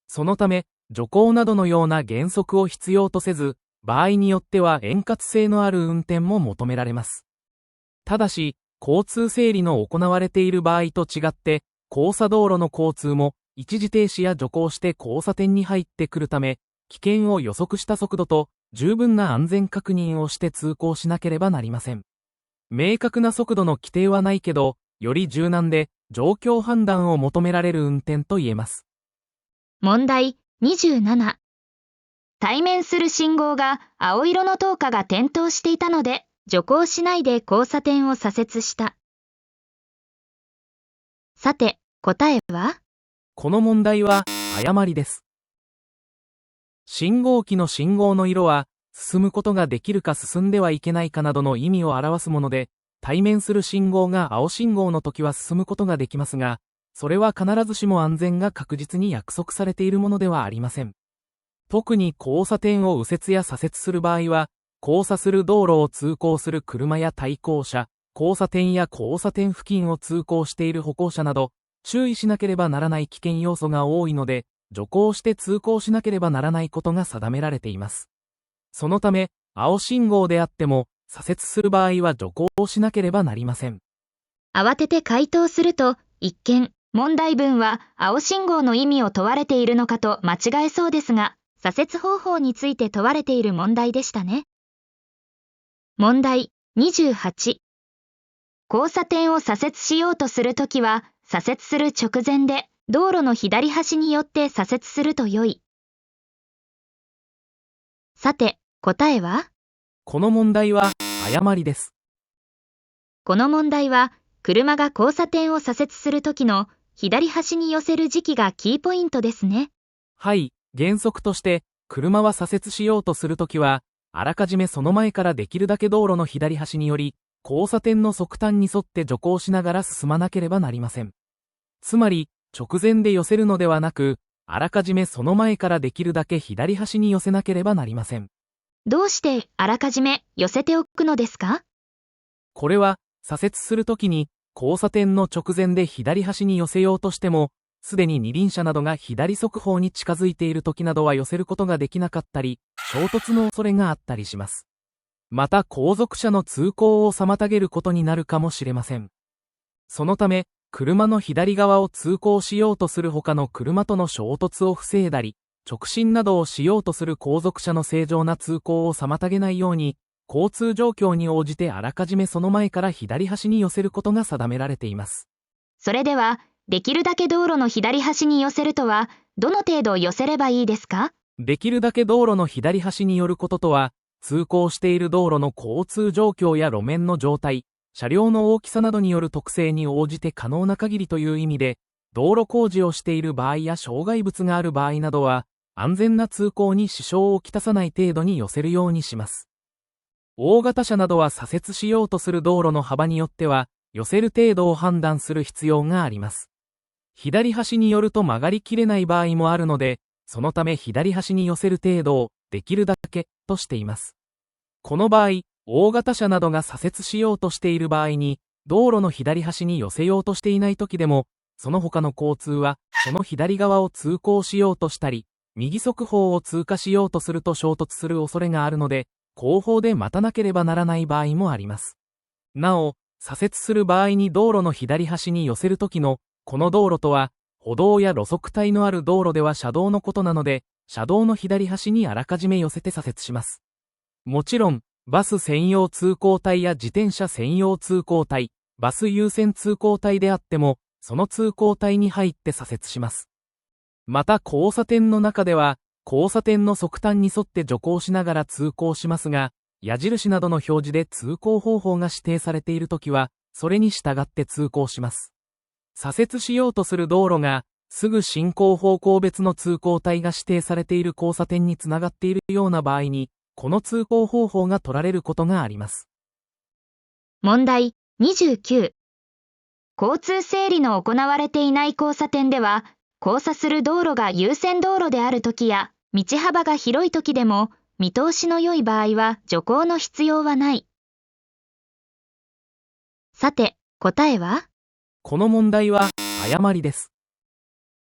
そのため、徐行などのような原則を必要とせず、場合によっては円滑性のある運転も求められます。ただし、交通整理の行われている場合と違って、交差道路の交通も一時停止や徐行して交差点に入ってくるため、危険を予測した速度と十分な安全確認をして通行しなければなりません。明確な速度の規定はないけど、より柔軟で状況判断を求められる運転と言えます。問題27。対面する信号が青色の灯火が点灯していたので、徐行しないで交差点を左折した。さて、答えは？この問題は誤りです。信号機の信号の色は、進むことができるか進んではいけないかなどの意味を表すもので、対面する信号が青信号の時は進むことができますが、それは必ずしも安全が確実に約束されているものではありません。特に交差点を右折や左折する場合は、交差する道路を通行する車や対向車、交差点や交差点付近を通行している歩行者など、注意しなければならない危険要素が多いので、徐行して通行しなければならないことが定められています。そのため、青信号であっても、左折する場合は徐行をしなければなりません。慌てて回答すると、一見、問題文は青信号の意味を問われているのかと間違えそうですが、左折方法について問われている問題でしたね。問題28。交差点を左折しようとするときは、左折する直前で道路の左端によって左折すると良い。さて、答えは？この問題は誤りです。この問題は、車が交差点を左折するときの左端に寄せる時期がキーポイントですね。はい、原則として、車は左折しようとするときは、あらかじめその前からできるだけ道路の左端により、交差点の側端に沿って徐行しながら進まなければなりません。つまり、直前で寄せるのではなく、あらかじめその前からできるだけ左端に寄せなければなりません。どうしてあらかじめ寄せておくのですか？これは、左折するときに、交差点の直前で左端に寄せようとしても、すでに二輪車などが左側方に近づいているときなどは寄せることができなかったり、衝突の恐れがあったりします。また後続車の通行を妨げることになるかもしれません。そのため、車の左側を通行しようとする他の車との衝突を防いだり、直進などをしようとする後続車の正常な通行を妨げないように、交通状況に応じてあらかじめその前から左端に寄せることが定められています。それでは、できるだけ道路の左端に寄せるとは、どの程度寄せればいいですか？できるだけ道路の左端に寄ることとは、通行している道路の交通状況や路面の状態、車両の大きさなどによる特性に応じて可能な限りという意味で、道路工事をしている場合や障害物がある場合などは、安全な通行に支障をきたさない程度に寄せるようにします。大型車などは左折しようとする道路の幅によっては、寄せる程度を判断する必要があります。左端に寄ると曲がりきれない場合もあるので、そのため左端に寄せる程度をできるだけとしています。この場合、大型車などが左折しようとしている場合に、道路の左端に寄せようとしていない時でも、その他の交通は、その左側を通行しようとしたり、右側方を通過しようとすると衝突する恐れがあるので、後方で待たなければならない場合もあります。なお、左折する場合に道路の左端に寄せる時の、この道路とは、歩道や路側帯のある道路では車道のことなので、車道の左端にあらかじめ寄せて左折します。もちろん、バス専用通行帯や自転車専用通行帯、バス優先通行帯であっても、その通行帯に入って左折します。また交差点の中では、交差点の側端に沿って徐行しながら通行しますが、矢印などの表示で通行方法が指定されているときは、それに従って通行します。左折しようとする道路が、すぐ進行方向別の通行帯が指定されている交差点につながっているような場合に、この通行方法が取られることがあります。問題29。交通整理の行われていない交差点では、交差する道路が優先道路であるときや、道幅が広いときでも、見通しの良い場合は徐行の必要はない。さて、答えは？この問題は、誤りです。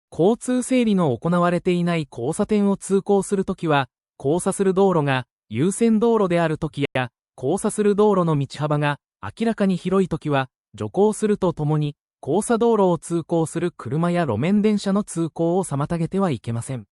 交通整理の行われていない交差点を通行するときは、交差する道路が優先道路であるときや、交差する道路の道幅が明らかに広いときは、徐行するとともに、交差道路を通行する車や路面電車の通行を妨げてはいけません。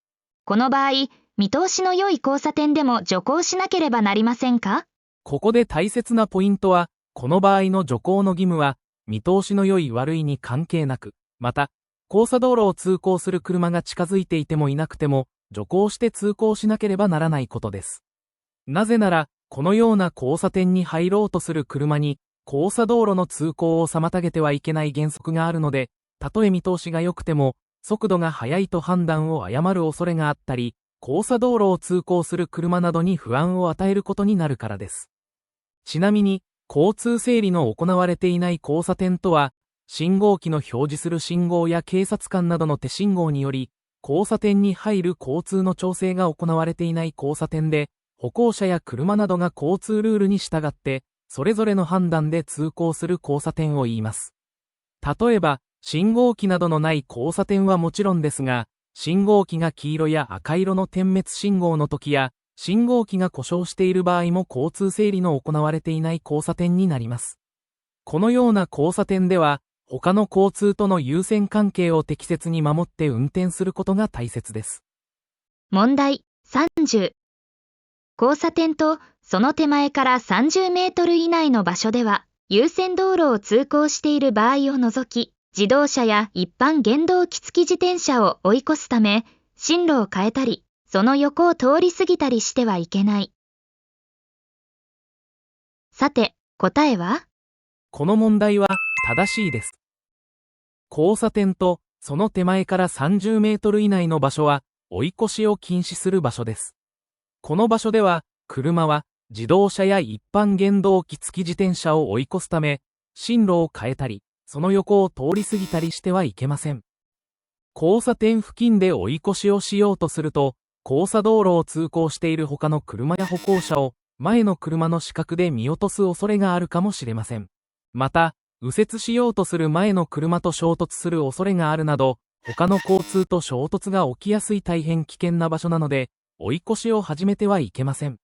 この場合、見通しの良い交差点でも徐行しなければなりませんか？ここで大切なポイントは、この場合の徐行の義務は、見通しの良い悪いに関係なく、また、交差道路を通行する車が近づいていてもいなくても、徐行して通行しなければならないことです。なぜなら、このような交差点に入ろうとする車に、交差道路の通行を妨げてはいけない原則があるので、たとえ見通しが良くても、速度が速いと判断を誤る恐れがあったり、交差道路を通行する車などに不安を与えることになるからです。ちなみに、交通整理の行われていない交差点とは、信号機の表示する信号や警察官などの手信号により、交差点に入る交通の調整が行われていない交差点で、歩行者や車などが交通ルールに従って、それぞれの判断で通行する交差点を言います。例えば、信号機などのない交差点はもちろんですが、信号機が黄色や赤色の点滅信号の時や、信号機が故障している場合も交通整理の行われていない交差点になります。このような交差点では、他の交通との優先関係を適切に守って運転することが大切です。問題30。交差点とその手前から30メートル以内の場所では、優先道路を通行している場合を除き、自動車や一般原動機付き自転車を追い越すため、進路を変えたり、その横を通り過ぎたりしてはいけない。さて、答えは？この問題は正しいです。交差点とその手前から30メートル以内の場所は追い越しを禁止する場所です。この場所では車は自動車や一般原動機付き自転車を追い越すため進路を変えたりその横を通り過ぎたりしてはいけません。交差点付近で追い越しをしようとすると交差道路を通行している他の車や歩行者を前の車の死角で見落とす恐れがあるかもしれません。また、右折しようとする前の車と衝突する恐れがあるなど、他の交通と衝突が起きやすい大変危険な場所なので、追い越しを始めてはいけません。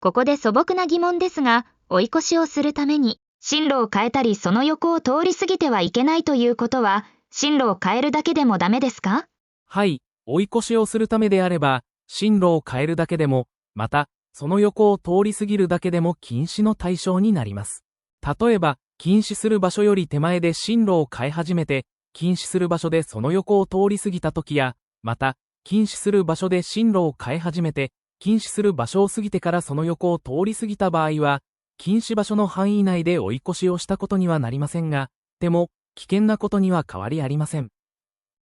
ここで素朴な疑問ですが、追い越しをするために、進路を変えたりその横を通り過ぎてはいけないということは、進路を変えるだけでもダメですか？はい、追い越しをするためであれば、進路を変えるだけでも、また、その横を通り過ぎるだけでも禁止の対象になります。例えば、禁止する場所より手前で進路を変え始めて、禁止する場所でその横を通り過ぎた時や、また、禁止する場所で進路を変え始めて、禁止する場所を過ぎてからその横を通り過ぎた場合は、禁止場所の範囲内で追い越しをしたことにはなりませんが、でも、危険なことには変わりありません。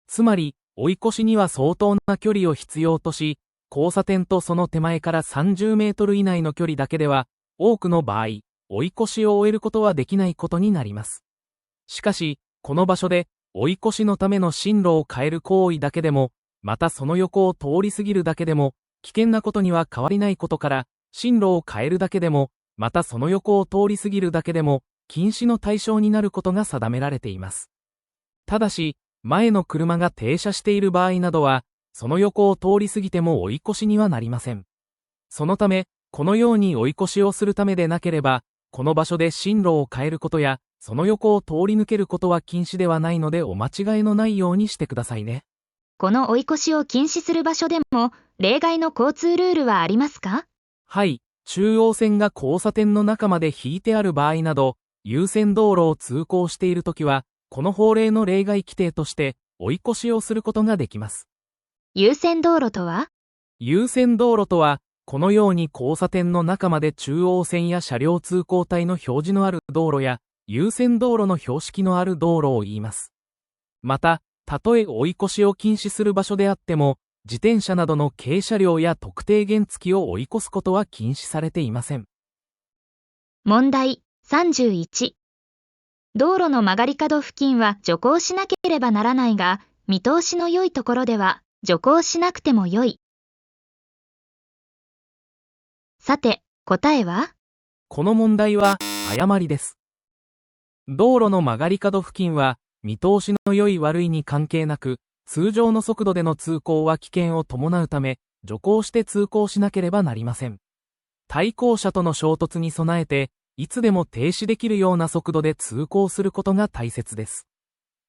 つまり、追い越しには相当な距離を必要とし、交差点とその手前から30メートル以内の距離だけでは、多くの場合、追い越しを終えることはできないことになります。しかし、この場所で、追い越しのための進路を変える行為だけでも、またその横を通り過ぎるだけでも、危険なことには変わりないことから、進路を変えるだけでも、またその横を通り過ぎるだけでも、禁止の対象になることが定められています。ただし、前の車が停車している場合などは、その横を通り過ぎても追い越しにはなりません。そのため、このように追い越しをするためでなければ、この場所で進路を変えることや、その横を通り抜けることは禁止ではないのでお間違いのないようにしてくださいね。この追い越しを禁止する場所でも、例外の交通ルールはありますか？はい、中央線が交差点の中まで引いてある場合など、優先道路を通行しているときは、この法令の例外規定として、追い越しをすることができます。優先道路とは？優先道路とは、このように交差点の中まで中央線や車両通行帯の表示のある道路や、優先道路の標識のある道路を言います。また、たとえ追い越しを禁止する場所であっても、自転車などの軽車両や特定原付を追い越すことは禁止されていません。問題31。道路の曲がり角付近は徐行しなければならないが、見通しの良いところでは徐行しなくても良い。さて、答えは？この問題は誤りです。道路の曲がり角付近は見通しの良い悪いに関係なく、通常の速度での通行は危険を伴うため、徐行して通行しなければなりません。対向車との衝突に備えて、いつでも停止できるような速度で通行することが大切です。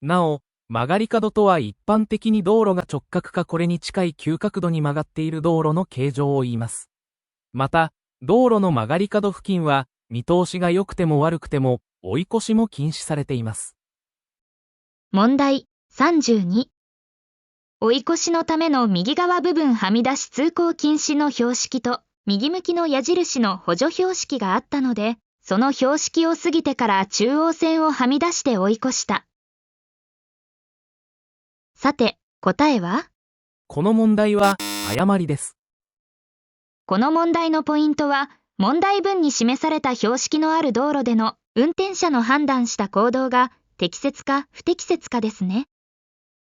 なお、曲がり角とは一般的に道路が直角かこれに近い急角度に曲がっている道路の形状を言います。また、道路の曲がり角付近は、見通しが良くても悪くても、追い越しも禁止されています。問題32。追い越しのための右側部分はみ出し通行禁止の標識と、右向きの矢印の補助標識があったので、その標識を過ぎてから中央線をはみ出して追い越した。さて、答えは？この問題は誤りです。この問題のポイントは、問題文に示された標識のある道路での運転者の判断した行動が適切か不適切かですね。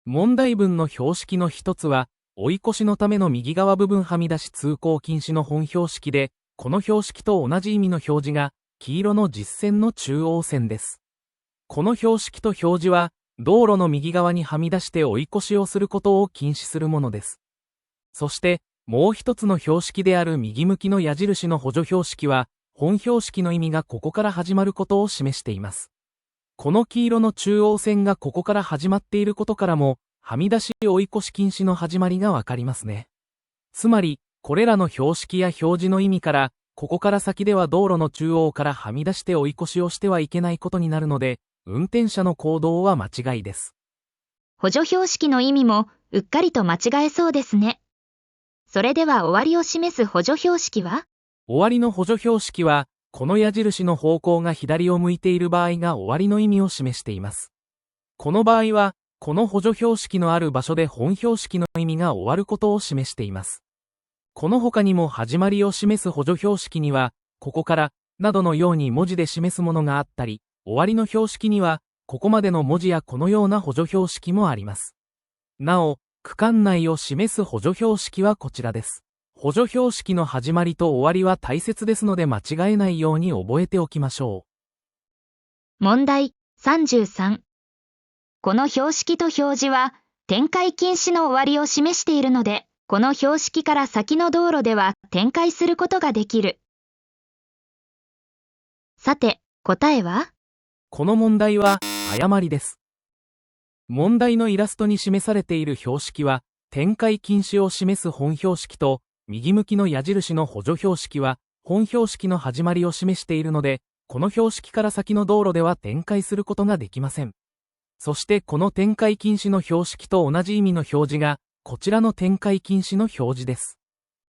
問題文の標識の一つは、追い越しのための右側部分はみ出し通行禁止の本標識で、この標識と同じ意味の表示が、黄色の実線の中央線です。この標識と表示は、道路の右側にはみ出して追い越しをすることを禁止するものです。そして、もう一つの標識である右向きの矢印の補助標識は、本標識の意味がここから始まることを示しています。この黄色の中央線がここから始まっていることからも、はみ出し追い越し禁止の始まりがわかりますね。つまり、これらの標識や表示の意味から、ここから先では道路の中央からはみ出して追い越しをしてはいけないことになるので、運転者の行動は間違いです。補助標識の意味も、うっかりと間違えそうですね。それでは終わりを示す補助標識は？終わりの補助標識は、この矢印の方向が左を向いている場合が終わりの意味を示しています。この場合は、この補助標識のある場所で本標識の意味が終わることを示しています。この他にも始まりを示す補助標識には、ここから、などのように文字で示すものがあったり、終わりの標識には、ここまでの文字やこのような補助標識もあります。なお、区間内を示す補助標識はこちらです。補助標識の始まりと終わりは大切ですので間違えないように覚えておきましょう。問題33。この標識と表示は、展開禁止の終わりを示しているので、この標識から先の道路では展開することができる。さて、答えは？この問題は誤りです。問題のイラストに示されている標識は、展開禁止を示す本標識と、右向きの矢印の補助標識は、本標識の始まりを示しているので、この標識から先の道路では展開することができません。そしてこの展開禁止の標識と同じ意味の表示が、こちらの展開禁止の表示です。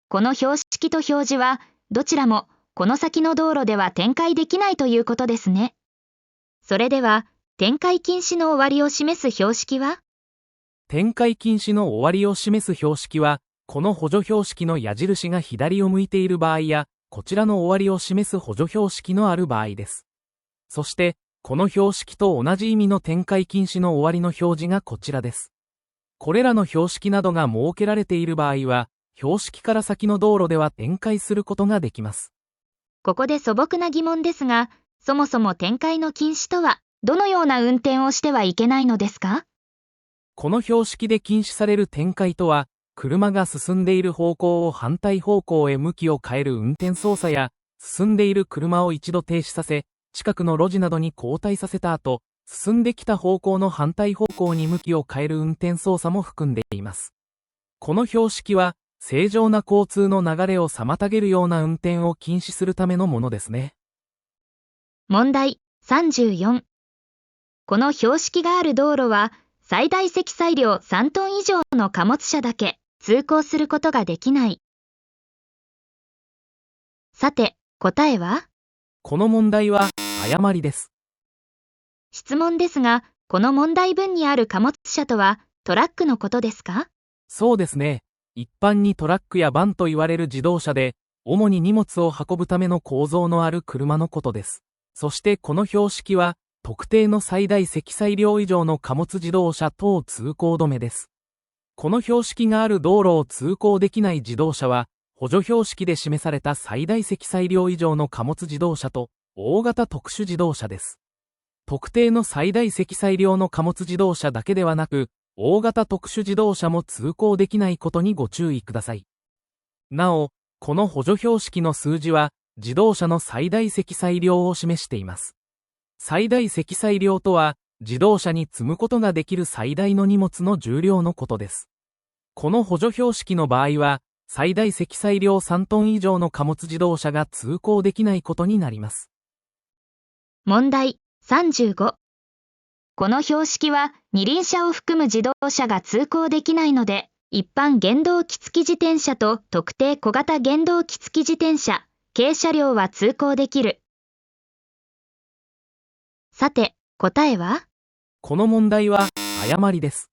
この標識と表示は、どちらも、この先の道路では展開できないということですね。それでは、展開禁止の終わりを示す標識は？展開禁止の終わりを示す標識は、この補助標識の矢印が左を向いている場合や、こちらの終わりを示す補助標識のある場合です。そして、この標識と同じ意味の展開禁止の終わりの表示がこちらです。これらの標識などが設けられている場合は、標識から先の道路では展開することができます。ここで素朴な疑問ですが、そもそも展開の禁止とは、どのような運転をしてはいけないのですか？この標識で禁止される展開とは、車が進んでいる方向を反対方向へ向きを変える運転操作や、進んでいる車を一度停止させ、近くの路地などに後退させた後、進んできた方向の反対方向に向きを変える運転操作も含んでいます。この標識は、正常な交通の流れを妨げるような運転を禁止するためのものですね。問題34。この標識がある道路は、最大積載量3トン以上の貨物車だけ通行することができない。さて、答えは？この問題は誤りです。質問ですが、この問題文にある貨物車とはトラックのことですか？そうですね。一般にトラックやバンと言われる自動車で、主に荷物を運ぶための構造のある車のことです。そしてこの標識は、特定の最大積載量以上の貨物自動車等通行止めです。この標識がある道路を通行できない自動車は、補助標識で示された最大積載量以上の貨物自動車と大型特殊自動車です。特定の最大積載量の貨物自動車だけではなく、大型特殊自動車も通行できないことにご注意ください。なお、この補助標識の数字は、自動車の最大積載量を示しています。最大積載量とは、自動車に積むことができる最大の荷物の重量のことです。この補助標識の場合は、最大積載量3トン以上の貨物自動車が通行できないことになります。問題35。この標識は二輪車を含む自動車が通行できないので、一般原動機付き自転車と特定小型原動機付き自転車、軽車両は通行できる。さて、答えは？この問題は誤りです。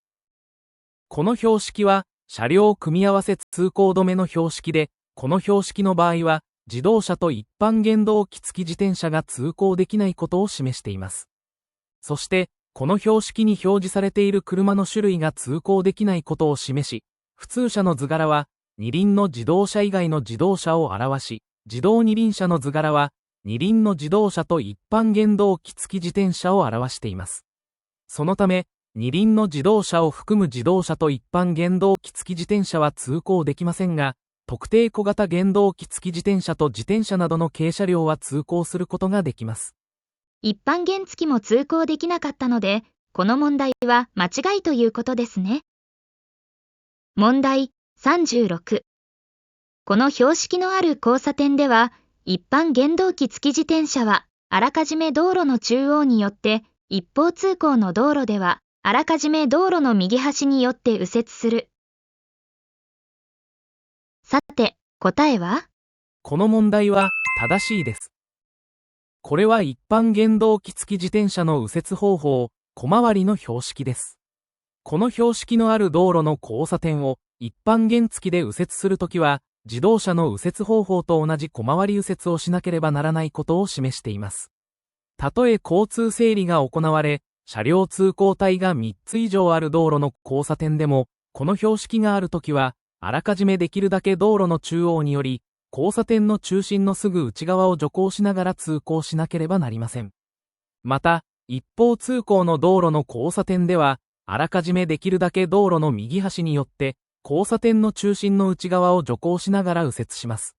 この標識は車両組み合わせ通行止めの標識で、この標識の場合は自動車と一般原動機付き自転車が通行できないことを示しています。そして、この標識に表示されている車の種類が通行できないことを示し、普通車の図柄は二輪の自動車以外の自動車を表し、自動二輪車の図柄は二輪の自動車と一般原動機付き自転車を表しています。そのため、二輪の自動車を含む自動車と一般原動機付き自転車は通行できませんが、特定小型原動機付き自転車と自転車などの軽車両は通行することができます。一般原付も通行できなかったので、この問題は間違いということですね。問題36。この標識のある交差点では、一般原動機付き自転車は、あらかじめ道路の中央によって、一方通行の道路では、あらかじめ道路の右端によって右折する。さて、答えは？この問題は正しいです。これは一般原動機付き自転車の右折方法、小回りの標識です。この標識のある道路の交差点を一般原付で右折するときは、自動車の右折方法と同じ小回り右折をしなければならないことを示しています。たとえ交通整理が行われ、車両通行帯が3つ以上ある道路の交差点でも、この標識があるときは、あらかじめできるだけ道路の中央により、交差点の中心のすぐ内側を徐行しながら通行しなければなりません。また、一方通行の道路の交差点では、あらかじめできるだけ道路の右端によって、交差点の中心の内側を徐行しながら右折します。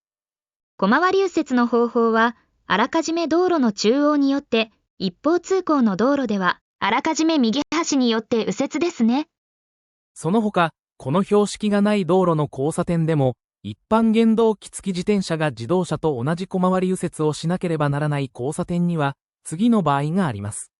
小回り右折の方法は、あらかじめ道路の中央によって一方通行の道路では、あらかじめ右端によって右折ですね。その他、この標識がない道路の交差点でも、一般原動機付き自転車が自動車と同じ小回り右折をしなければならない交差点には、次の場合があります。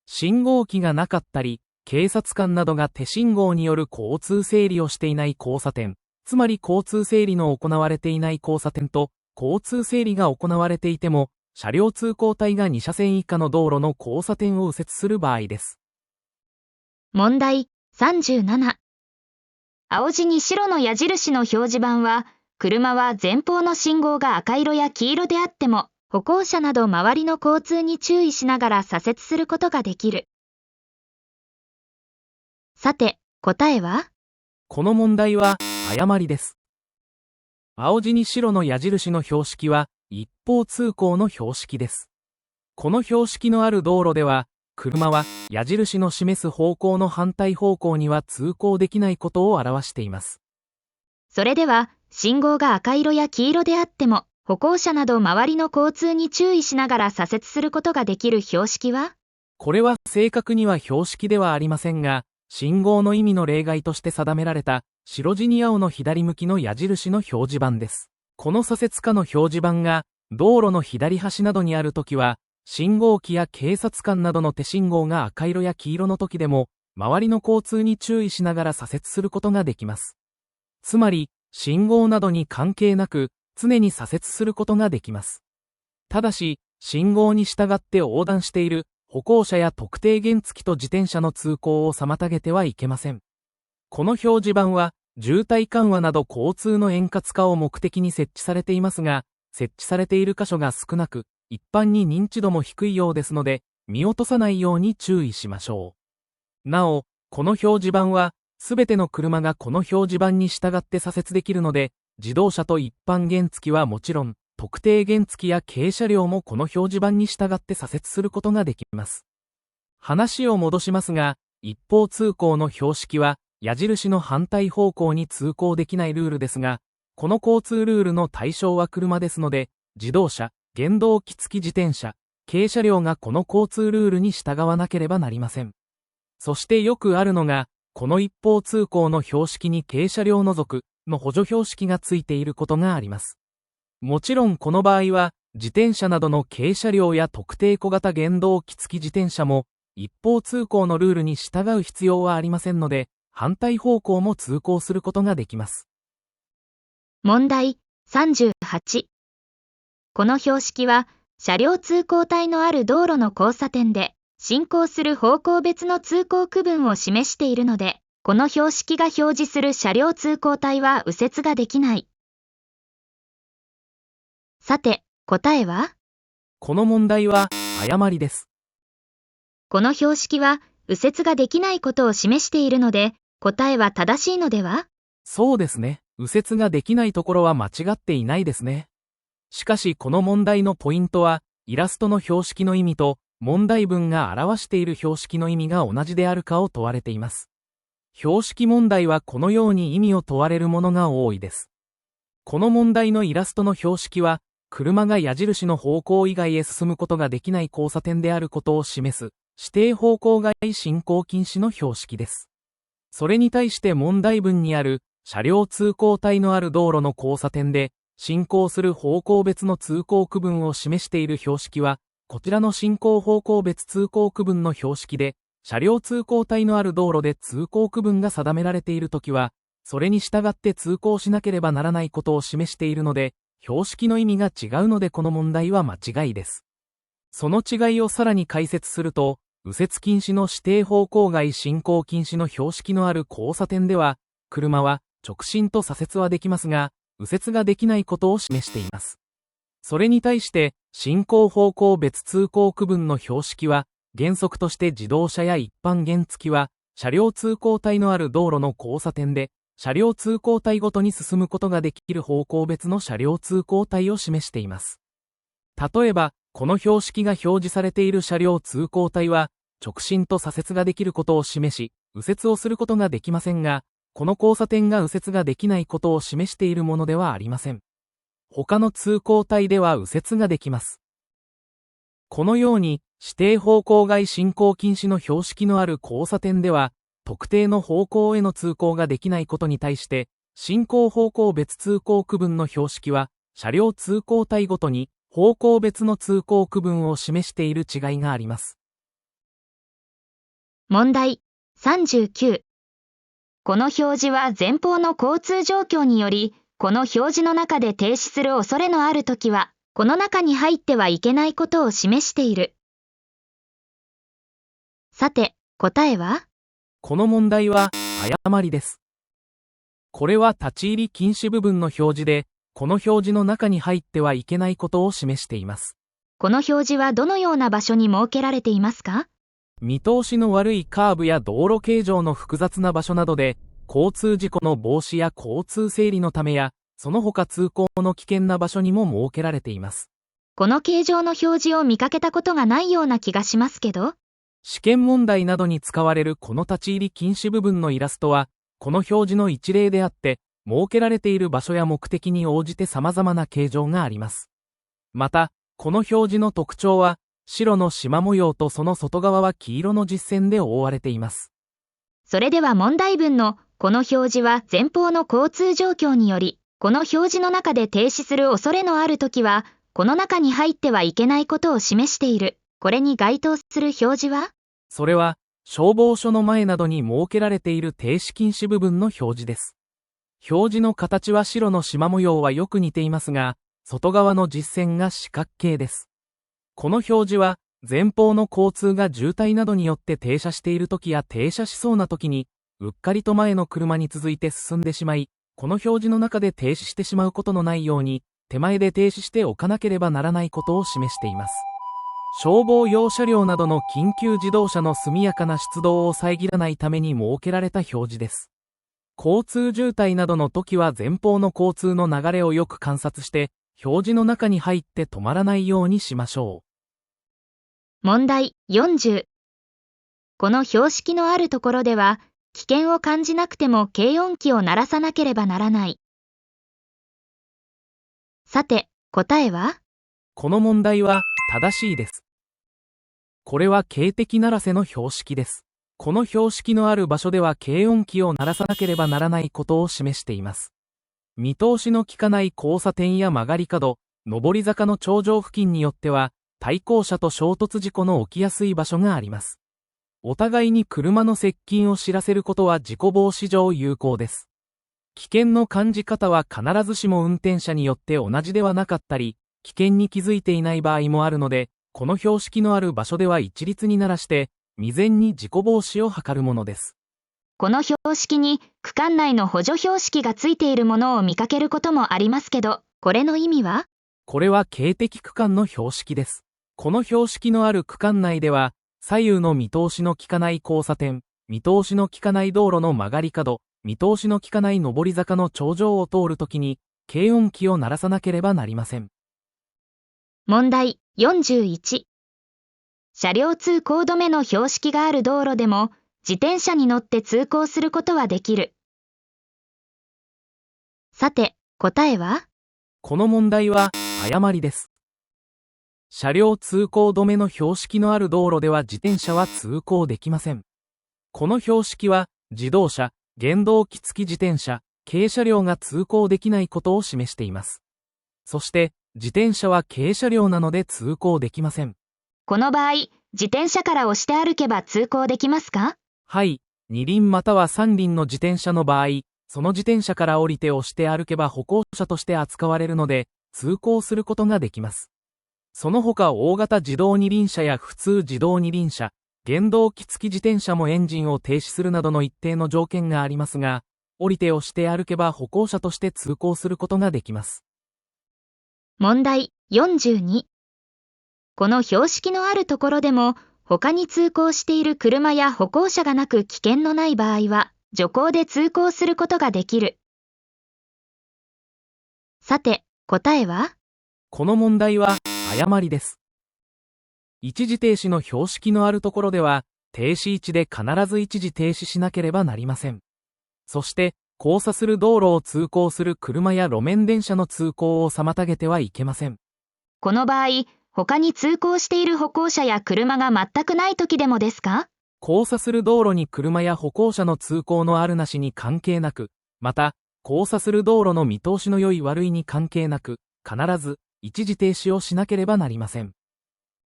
信号機がなかったり、警察官などが手信号による交通整理をしていない交差点、つまり交通整理の行われていない交差点と、交通整理が行われていても、車両通行帯が2車線以下の道路の交差点を右折する場合です。問題37。青地に白の矢印の表示板は、車は前方の信号が赤色や黄色であっても、歩行者など周りの交通に注意しながら左折することができる。さて、答えは？この問題は、誤りです。青地に白の矢印の標識は、一方通行の標識です。この標識のある道路では、車は矢印の示す方向の反対方向には通行できないことを表しています。それでは、信号が赤色や黄色であっても、歩行者など周りの交通に注意しながら左折することができる標識は？これは正確には標識ではありませんが、信号の意味の例外として定められた白地に青の左向きの矢印の表示板です。この左折下の表示板が道路の左端などにあるときは、信号機や警察官などの手信号が赤色や黄色の時でも、周りの交通に注意しながら左折することができます。つまり、信号などに関係なく、常に左折することができます。ただし、信号に従って横断している歩行者や特定原付と自転車の通行を妨げてはいけません。この表示板は、渋滞緩和など交通の円滑化を目的に設置されていますが、設置されている箇所が少なく、一般に認知度も低いようですので、見落とさないように注意しましょう。なお、この表示板は、すべての車がこの表示板に従って左折できるので、自動車と一般原付はもちろん、特定原付や軽車両もこの表示板に従って左折することができます。話を戻しますが、一方通行の標識は、矢印の反対方向に通行できないルールですが、この交通ルールの対象は車ですので、自動車、原動機付き自転車、軽車両がこの交通ルールに従わなければなりません。そしてよくあるのが、この一方通行の標識に軽車両除くの補助標識がついていることがあります。もちろんこの場合は、自転車などの軽車両や特定小型原動機付き自転車も、一方通行のルールに従う必要はありませんので、反対方向も通行することができます。問題38。この標識は、車両通行帯のある道路の交差点で、進行する方向別の通行区分を示しているので、この標識が表示する車両通行帯は右折ができない。さて、答えは？この問題は、誤りです。この標識は、右折ができないことを示しているので、答えは正しいのでは？そうですね。右折ができないところは間違っていないですね。しかしこの問題のポイントは、イラストの標識の意味と、問題文が表している標識の意味が同じであるかを問われています。標識問題はこのように意味を問われるものが多いです。この問題のイラストの標識は、車が矢印の方向以外へ進むことができない交差点であることを示す、指定方向外進行禁止の標識です。それに対して問題文にある、車両通行帯のある道路の交差点で、進行する方向別の通行区分を示している標識は、こちらの進行方向別通行区分の標識で、車両通行帯のある道路で通行区分が定められているときは、それに従って通行しなければならないことを示しているので、標識の意味が違うのでこの問題は間違いです。その違いをさらに解説すると、右折禁止の指定方向外進行禁止の標識のある交差点では、車は直進と左折はできますが、右折ができないことを示しています。それに対して、進行方向別通行区分の標識は、原則として自動車や一般原付は、車両通行帯のある道路の交差点で、車両通行帯ごとに進むことができる方向別の車両通行帯を示しています。例えば、この標識が表示されている車両通行帯は、直進と左折ができることを示し、右折をすることができませんが、この交差点が右折ができないことを示しているものではありません。他の通行帯では右折ができます。このように、指定方向外進行禁止の標識のある交差点では、特定の方向への通行ができないことに対して、進行方向別通行区分の標識は、車両通行帯ごとに方向別の通行区分を示している違いがあります。問題39。この表示は前方の交通状況により、この表示の中で停止する恐れのあるときは、この中に入ってはいけないことを示している。さて、答えは？この問題は、誤りです。これは立ち入り禁止部分の表示で、この表示の中に入ってはいけないことを示しています。この表示はどのような場所に設けられていますか？見通しの悪いカーブや道路形状の複雑な場所などで、交通事故の防止や交通整理のためや、その他通行の危険な場所にも設けられています。この形状の表示を見かけたことがないような気がしますけど。試験問題などに使われるこの立ち入り禁止部分のイラストは、この表示の一例であって、設けられている場所や目的に応じて様々な形状があります。また、この表示の特徴は、白の縞模様とその外側は黄色の実線で覆われています。それでは問題文の、この表示は前方の交通状況により、この表示の中で停止する恐れのあるときは、この中に入ってはいけないことを示している。これに該当する表示は？それは、消防署の前などに設けられている停止禁止部分の表示です。表示の形は白の縞模様はよく似ていますが、外側の実線が四角形です。この表示は、前方の交通が渋滞などによって停車しているときや停車しそうなときに、うっかりと前の車に続いて進んでしまい、この表示の中で停止してしまうことのないように、手前で停止しておかなければならないことを示しています。消防用車両などの緊急自動車の速やかな出動を遮らないために設けられた表示です。交通渋滞などの時は前方の交通の流れをよく観察して、表示の中に入って止まらないようにしましょう。問題40。この標識のあるところでは、危険を感じなくても警音器を鳴らさなければならない。さて、答えは？この問題は正しいです。これは警笛鳴らせの標識です。この標識のある場所では警音器を鳴らさなければならないことを示しています。見通しの利かない交差点や曲がり角、上り坂の頂上付近によっては、対向車と衝突事故の起きやすい場所があります。お互いに車の接近を知らせることは事故防止上有効です。危険の感じ方は必ずしも運転者によって同じではなかったり、危険に気づいていない場合もあるので、この標識のある場所では一律に鳴らして、未然に事故防止を図るものです。この標識に区間内の補助標識がついているものを見かけることもありますけど、これの意味は？これは警笛区間の標識です。この標識のある区間内では、左右の見通しの利かない交差点、見通しの利かない道路の曲がり角、見通しの利かない上り坂の頂上を通るときに、警音器を鳴らさなければなりません。問題41。車両通行止めの標識がある道路でも、自転車に乗って通行することはできる。さて、答えは？この問題は誤りです。車両通行止めの標識のある道路では自転車は通行できません。この標識は自動車、原動機付き自転車、軽車両が通行できないことを示しています。そして、自転車は軽車両なので通行できません。この場合、自転車から押して歩けば通行できますか？はい、二輪または三輪の自転車の場合、その自転車から降りて押して歩けば歩行者として扱われるので、通行することができます。その他大型自動二輪車や普通自動二輪車、原動機付き自転車もエンジンを停止するなどの一定の条件がありますが、降りて押して歩けば歩行者として通行することができます。問題42。この標識のあるところでも、他に通行している車や歩行者がなく危険のない場合は、徐行で通行することができる。さて、答えは？この問題は誤りです。一時停止の標識のあるところでは、停止位置で必ず一時停止しなければなりません。そして、交差する道路を通行する車や路面電車の通行を妨げてはいけません。この場合、他に通行している歩行者や車が全くない時でもですか？交差する道路に車や歩行者の通行のあるなしに関係なく、また、交差する道路の見通しの良い悪いに関係なく、必ず一時停止をしなければなりません。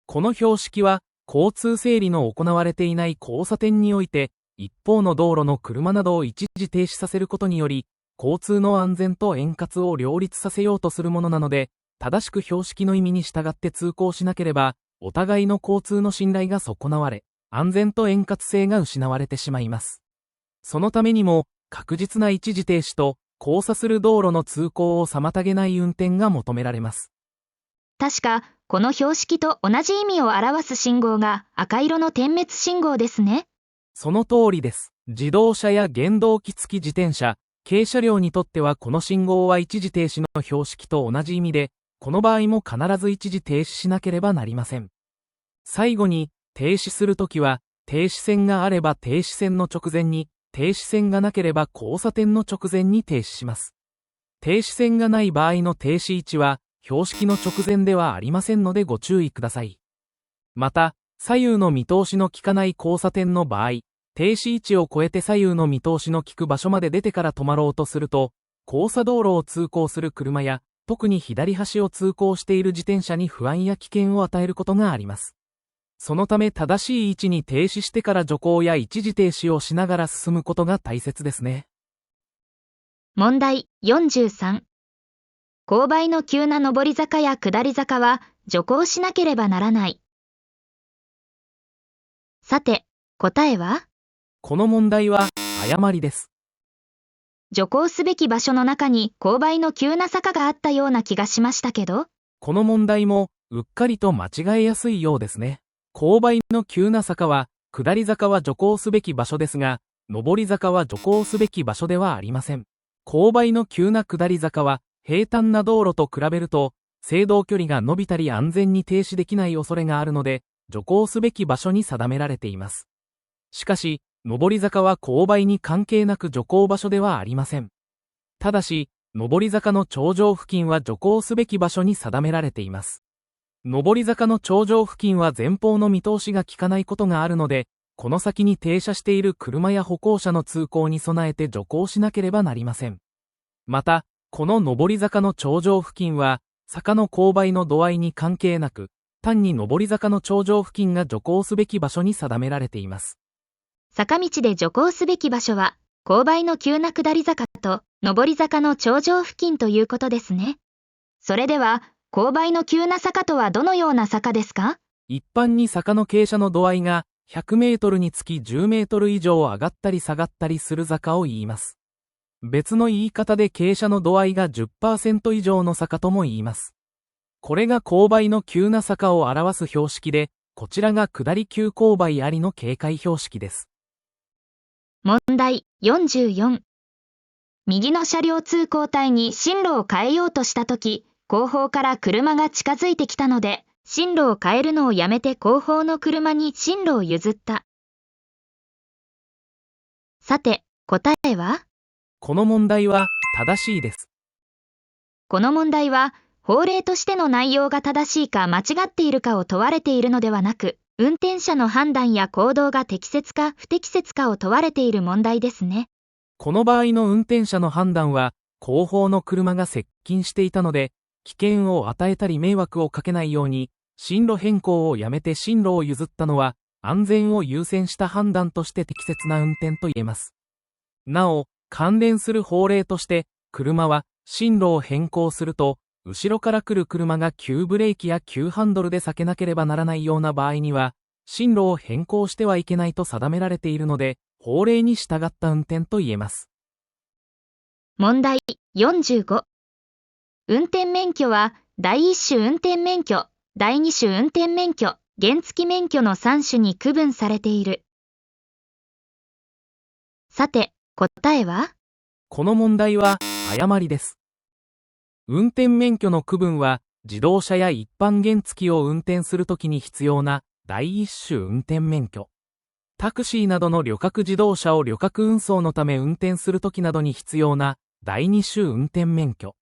この標識は、交通整理の行われていない交差点において、一方の道路の車などを一時停止させることにより、交通の安全と円滑を両立させようとするものなので、正しく標識の意味に従って通行しなければ、お互いの交通の信頼が損なわれ、安全と円滑性が失われてしまいます。そのためにも、確実な一時停止と、交差する道路の通行を妨げない運転が求められます。確か、この標識と同じ意味を表す信号が赤色の点滅信号ですね。その通りです。自動車や原動機付き自転車、軽車両にとってはこの信号は一時停止の標識と同じ意味で、この場合も必ず一時停止しなければなりません。最後に、停止するときは、停止線があれば停止線の直前に、停止線がなければ交差点の直前に停止します。停止線がない場合の停止位置は、標識の直前ではありませんのでご注意ください。また、左右の見通しの利かない交差点の場合、停止位置を超えて左右の見通しの利く場所まで出てから止まろうとすると、交差道路を通行する車や、特に左端を通行している自転車に不安や危険を与えることがあります。そのため正しい位置に停止してから徐行や一時停止をしながら進むことが大切ですね。問題43。勾配の急な上り坂や下り坂は徐行しなければならない。さて、答えは？この問題は誤りです。徐行すべき場所の中に勾配の急な坂があったような気がしましたけど。この問題もうっかりと間違えやすいようですね。勾配の急な坂は、下り坂は徐行すべき場所ですが、上り坂は徐行すべき場所ではありません。勾配の急な下り坂は、平坦な道路と比べると、制動距離が伸びたり安全に停止できない恐れがあるので、徐行すべき場所に定められています。しかし、上り坂は勾配に関係なく徐行場所ではありません。ただし、上り坂の頂上付近は徐行すべき場所に定められています。上り坂の頂上付近は前方の見通しが効かないことがあるので、この先に停車している車や歩行者の通行に備えて徐行しなければなりません。また、この上り坂の頂上付近は、坂の勾配の度合いに関係なく、単に上り坂の頂上付近が徐行すべき場所に定められています。坂道で徐行すべき場所は、勾配の急な下り坂と上り坂の頂上付近ということですね。それでは、勾配の急な坂とはどのような坂ですか？一般に坂の傾斜の度合いが100メートルにつき10メートル以上上がったり下がったりする坂を言います。別の言い方で傾斜の度合いが 10% 以上の坂とも言います。これが勾配の急な坂を表す標識で、こちらが下り急勾配ありの警戒標識です。問題44。右の車両通行帯に進路を変えようとしたとき、後方から車が近づいてきたので、進路を変えるのをやめて後方の車に進路を譲った。さて、答えは？この問題は正しいです。この問題は、法令としての内容が正しいか間違っているかを問われているのではなく、運転者の判断や行動が適切か不適切かを問われている問題ですね。この場合の運転者の判断は、後方の車が接近していたので、危険を与えたり迷惑をかけないように、進路変更をやめて進路を譲ったのは、安全を優先した判断として適切な運転と言えます。なお、関連する法令として、車は進路を変更すると、後ろから来る車が急ブレーキや急ハンドルで避けなければならないような場合には、進路を変更してはいけないと定められているので、法令に従った運転と言えます。問題45。運転免許は、第一種運転免許、第二種運転免許、原付免許の3種に区分されている。さて、答えは？この問題は誤りです。運転免許の区分は、自動車や一般原付を運転するときに必要な第一種運転免許。タクシーなどの旅客自動車を旅客運送のため運転するときなどに必要な第二種運転免許。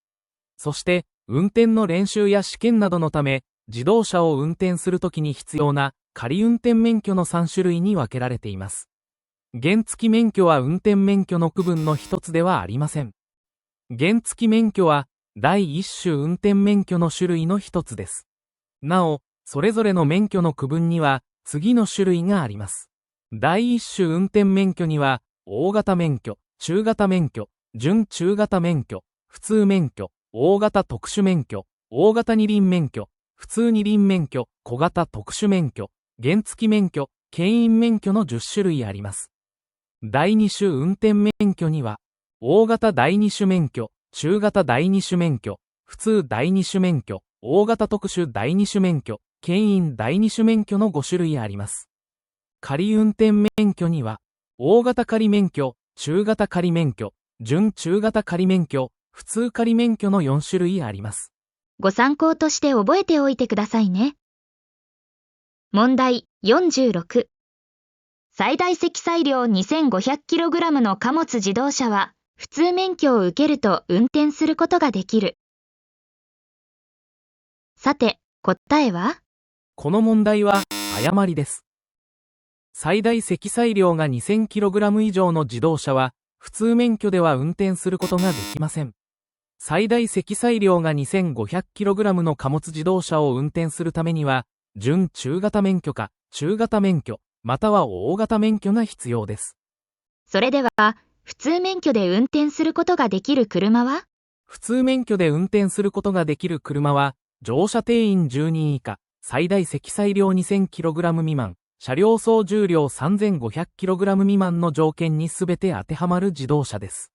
そして、運転の練習や試験などのため、自動車を運転するときに必要な仮運転免許の3種類に分けられています。原付免許は運転免許の区分の一つではありません。原付免許は第一種運転免許の種類の一つです。なお、それぞれの免許の区分には次の種類があります。第一種運転免許には、大型免許、中型免許、準中型免許、普通免許、大型特殊免許、大型二輪免許、普通二輪免許、小型特殊免許、原付免許、牽引免許の10種類あります。第二種運転免許には、大型第二種免許、中型第二種免許、普通第二種免許、大型特殊第二種免許、牽引第二種免許の5種類あります。仮運転免許には、大型仮免許、中型仮免許、準中型仮免許、普通仮免許の4種類あります。ご参考として覚えておいてくださいね。問題46。最大積載量 2500kg の貨物自動車は、普通免許を受けると運転することができる。さて、答えは？この問題は、誤りです。最大積載量が 2000kg 以上の自動車は、普通免許では運転することができません。最大積載量が 2500kg の貨物自動車を運転するためには、準中型免許か中型免許、または大型免許が必要です。それでは、普通免許で運転することができる車は？普通免許で運転することができる車は、乗車定員10人以下、最大積載量 2000kg 未満、車両総重量 3500kg 未満の条件にすべて当てはまる自動車です。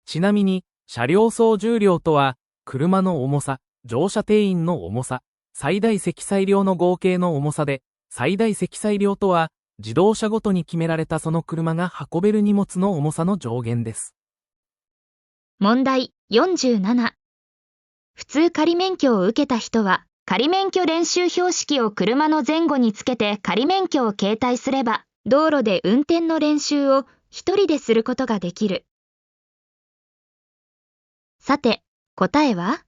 ちなみに、車両総重量とは、車の重さ、乗車定員の重さ、最大積載量の合計の重さで、最大積載量とは、自動車ごとに決められたその車が運べる荷物の重さの上限です。問題47。普通仮免許を受けた人は、仮免許練習標識を車の前後につけて仮免許を携帯すれば、道路で運転の練習を一人ですることができる。さて、答えは？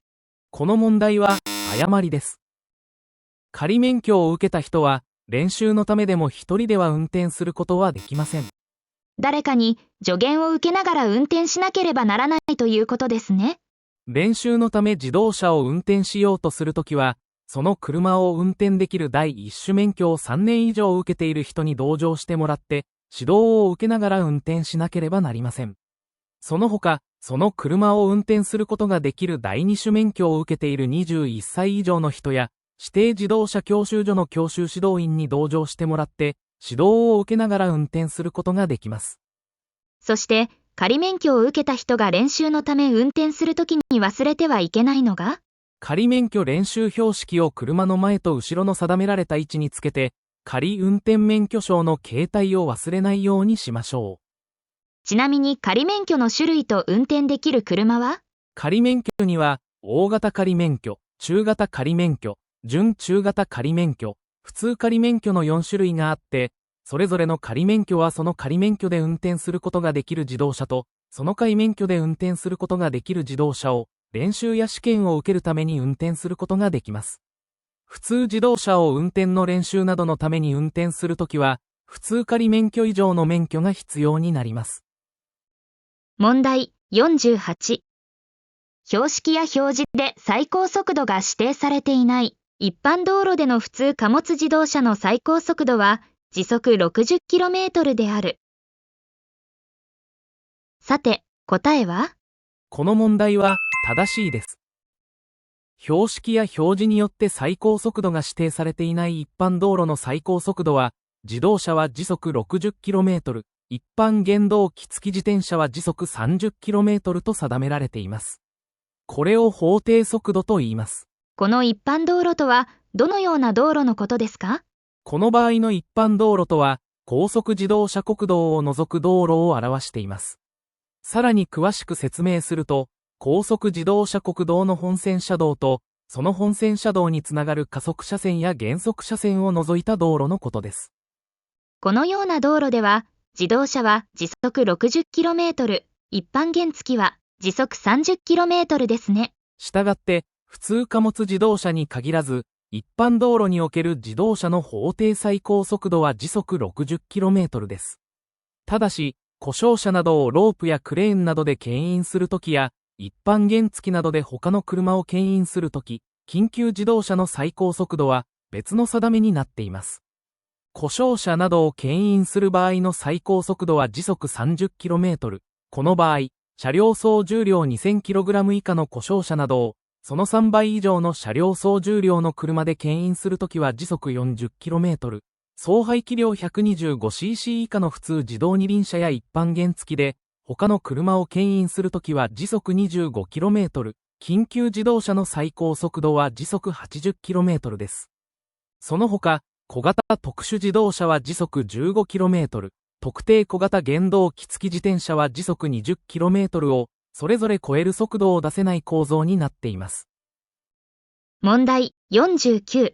この問題は、誤りです。仮免許を受けた人は、練習のためでも一人では運転することはできません。誰かに助言を受けながら運転しなければならないということですね。練習のため自動車を運転しようとするときは、その車を運転できる第一種免許を3年以上受けている人に同乗してもらって、指導を受けながら運転しなければなりません。その他、その車を運転することができる第二種免許を受けている21歳以上の人や、指定自動車教習所の教習指導員に同乗してもらって、指導を受けながら運転することができます。そして、仮免許を受けた人が練習のため運転するときに忘れてはいけないのが？仮免許練習標識を車の前と後ろの定められた位置につけて、仮運転免許証の携帯を忘れないようにしましょう。ちなみに仮免許の種類と運転できる車は？仮免許には、大型仮免許、中型仮免許、準中型仮免許、普通仮免許の4種類があって、それぞれの仮免許はその仮免許で運転することができる自動車と、その仮免許で運転することができる自動車を、練習や試験を受けるために運転することができます。普通自動車を運転の練習などのために運転するときは、普通仮免許以上の免許が必要になります。問題48。標識や表示で最高速度が指定されていない一般道路での普通貨物自動車の最高速度は時速 60km である。さて、答えは？この問題は正しいです。標識や表示によって最高速度が指定されていない一般道路の最高速度は、自動車は時速 60km、一般原動機付き自転車は時速 30km と定められています。これを法定速度と言います。この一般道路とはどのような道路のことですか？この場合の一般道路とは、高速自動車国道を除く道路を表しています。さらに詳しく説明すると、高速自動車国道の本線車道と、その本線車道につながる加速車線や減速車線を除いた道路のことです。このような道路では、自動車は時速 60km、一般原付は時速 30km ですね。したがって、普通貨物自動車に限らず、一般道路における自動車の法定最高速度は時速 60km です。ただし、故障車などをロープやクレーンなどで牽引するときや、一般原付などで他の車を牽引するとき、緊急自動車の最高速度は別の定めになっています。故障車などを牽引する場合の最高速度は時速 30km。この場合、車両総重量 2000kg 以下の故障車などを、その3倍以上の車両総重量の車で牽引するときは時速 40km。総排気量 125cc 以下の普通自動二輪車や一般原付で、他の車を牽引するときは時速 25km。緊急自動車の最高速度は時速 80km です。その他、小型特殊自動車は時速 15km。特定小型原動機付き自転車は時速 20km をそれぞれ超える速度を出せない構造になっています。問題49。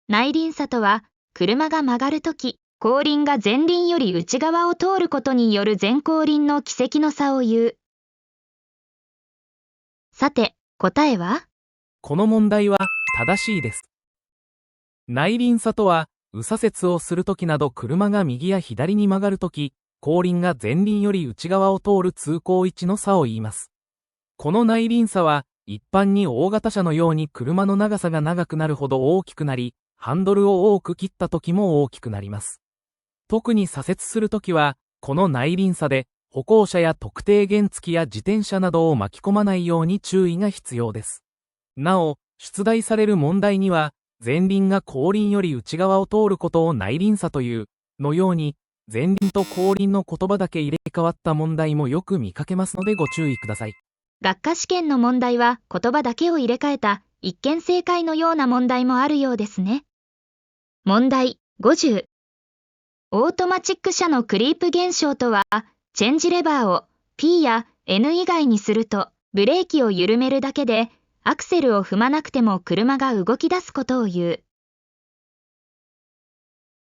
内輪差とは、車が曲がるとき、後輪が前輪より内側を通ることによる前後輪の軌跡の差を言う。さて、答えは？この問題は正しいです。内輪差とは、右左折をするときなど車が右や左に曲がるとき、後輪が前輪より内側を通る通行位置の差を言います。この内輪差は、一般に大型車のように車の長さが長くなるほど大きくなり、ハンドルを多く切ったときも大きくなります。特に左折するときは、この内輪差で、歩行者や特定原付や自転車などを巻き込まないように注意が必要です。なお、出題される問題には、前輪が後輪より内側を通ることを内輪差という、のように、前輪と後輪の言葉だけ入れ替わった問題もよく見かけますのでご注意ください。学科試験の問題は言葉だけを入れ替えた一見正解のような問題もあるようですね。問題50。オートマチック車のクリープ現象とは、チェンジレバーを P や N 以外にすると、ブレーキを緩めるだけで、アクセルを踏まなくても車が動き出すことを言う。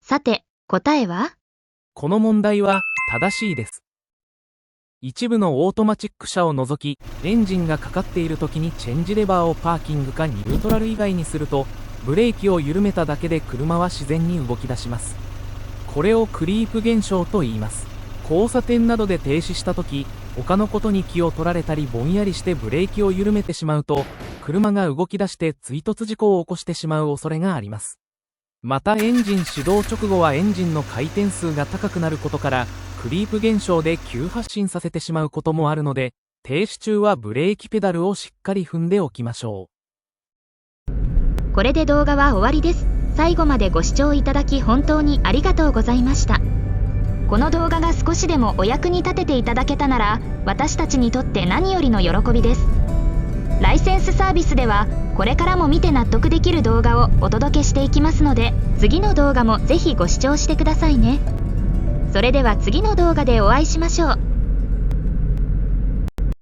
さて、答えは？この問題は正しいです。一部のオートマチック車を除き、エンジンがかかっている時にチェンジレバーをパーキングかニュートラル以外にすると、ブレーキを緩めただけで車は自然に動き出します。これをクリープ現象と言います。交差点などで停止した時、他のことに気を取られたりぼんやりしてブレーキを緩めてしまうと、車が動き出して追突事故を起こしてしまう恐れがあります。またエンジン始動直後はエンジンの回転数が高くなることから、クリープ現象で急発進させてしまうこともあるので、停止中はブレーキペダルをしっかり踏んでおきましょう。これで動画は終わりです。最後までご視聴いただき本当にありがとうございました。この動画が少しでもお役に立てていただけたなら、私たちにとって何よりの喜びです。ライセンスサービスでは、これからも見て納得できる動画をお届けしていきますので、次の動画もぜひご視聴してくださいね。それでは次の動画でお会いしましょう。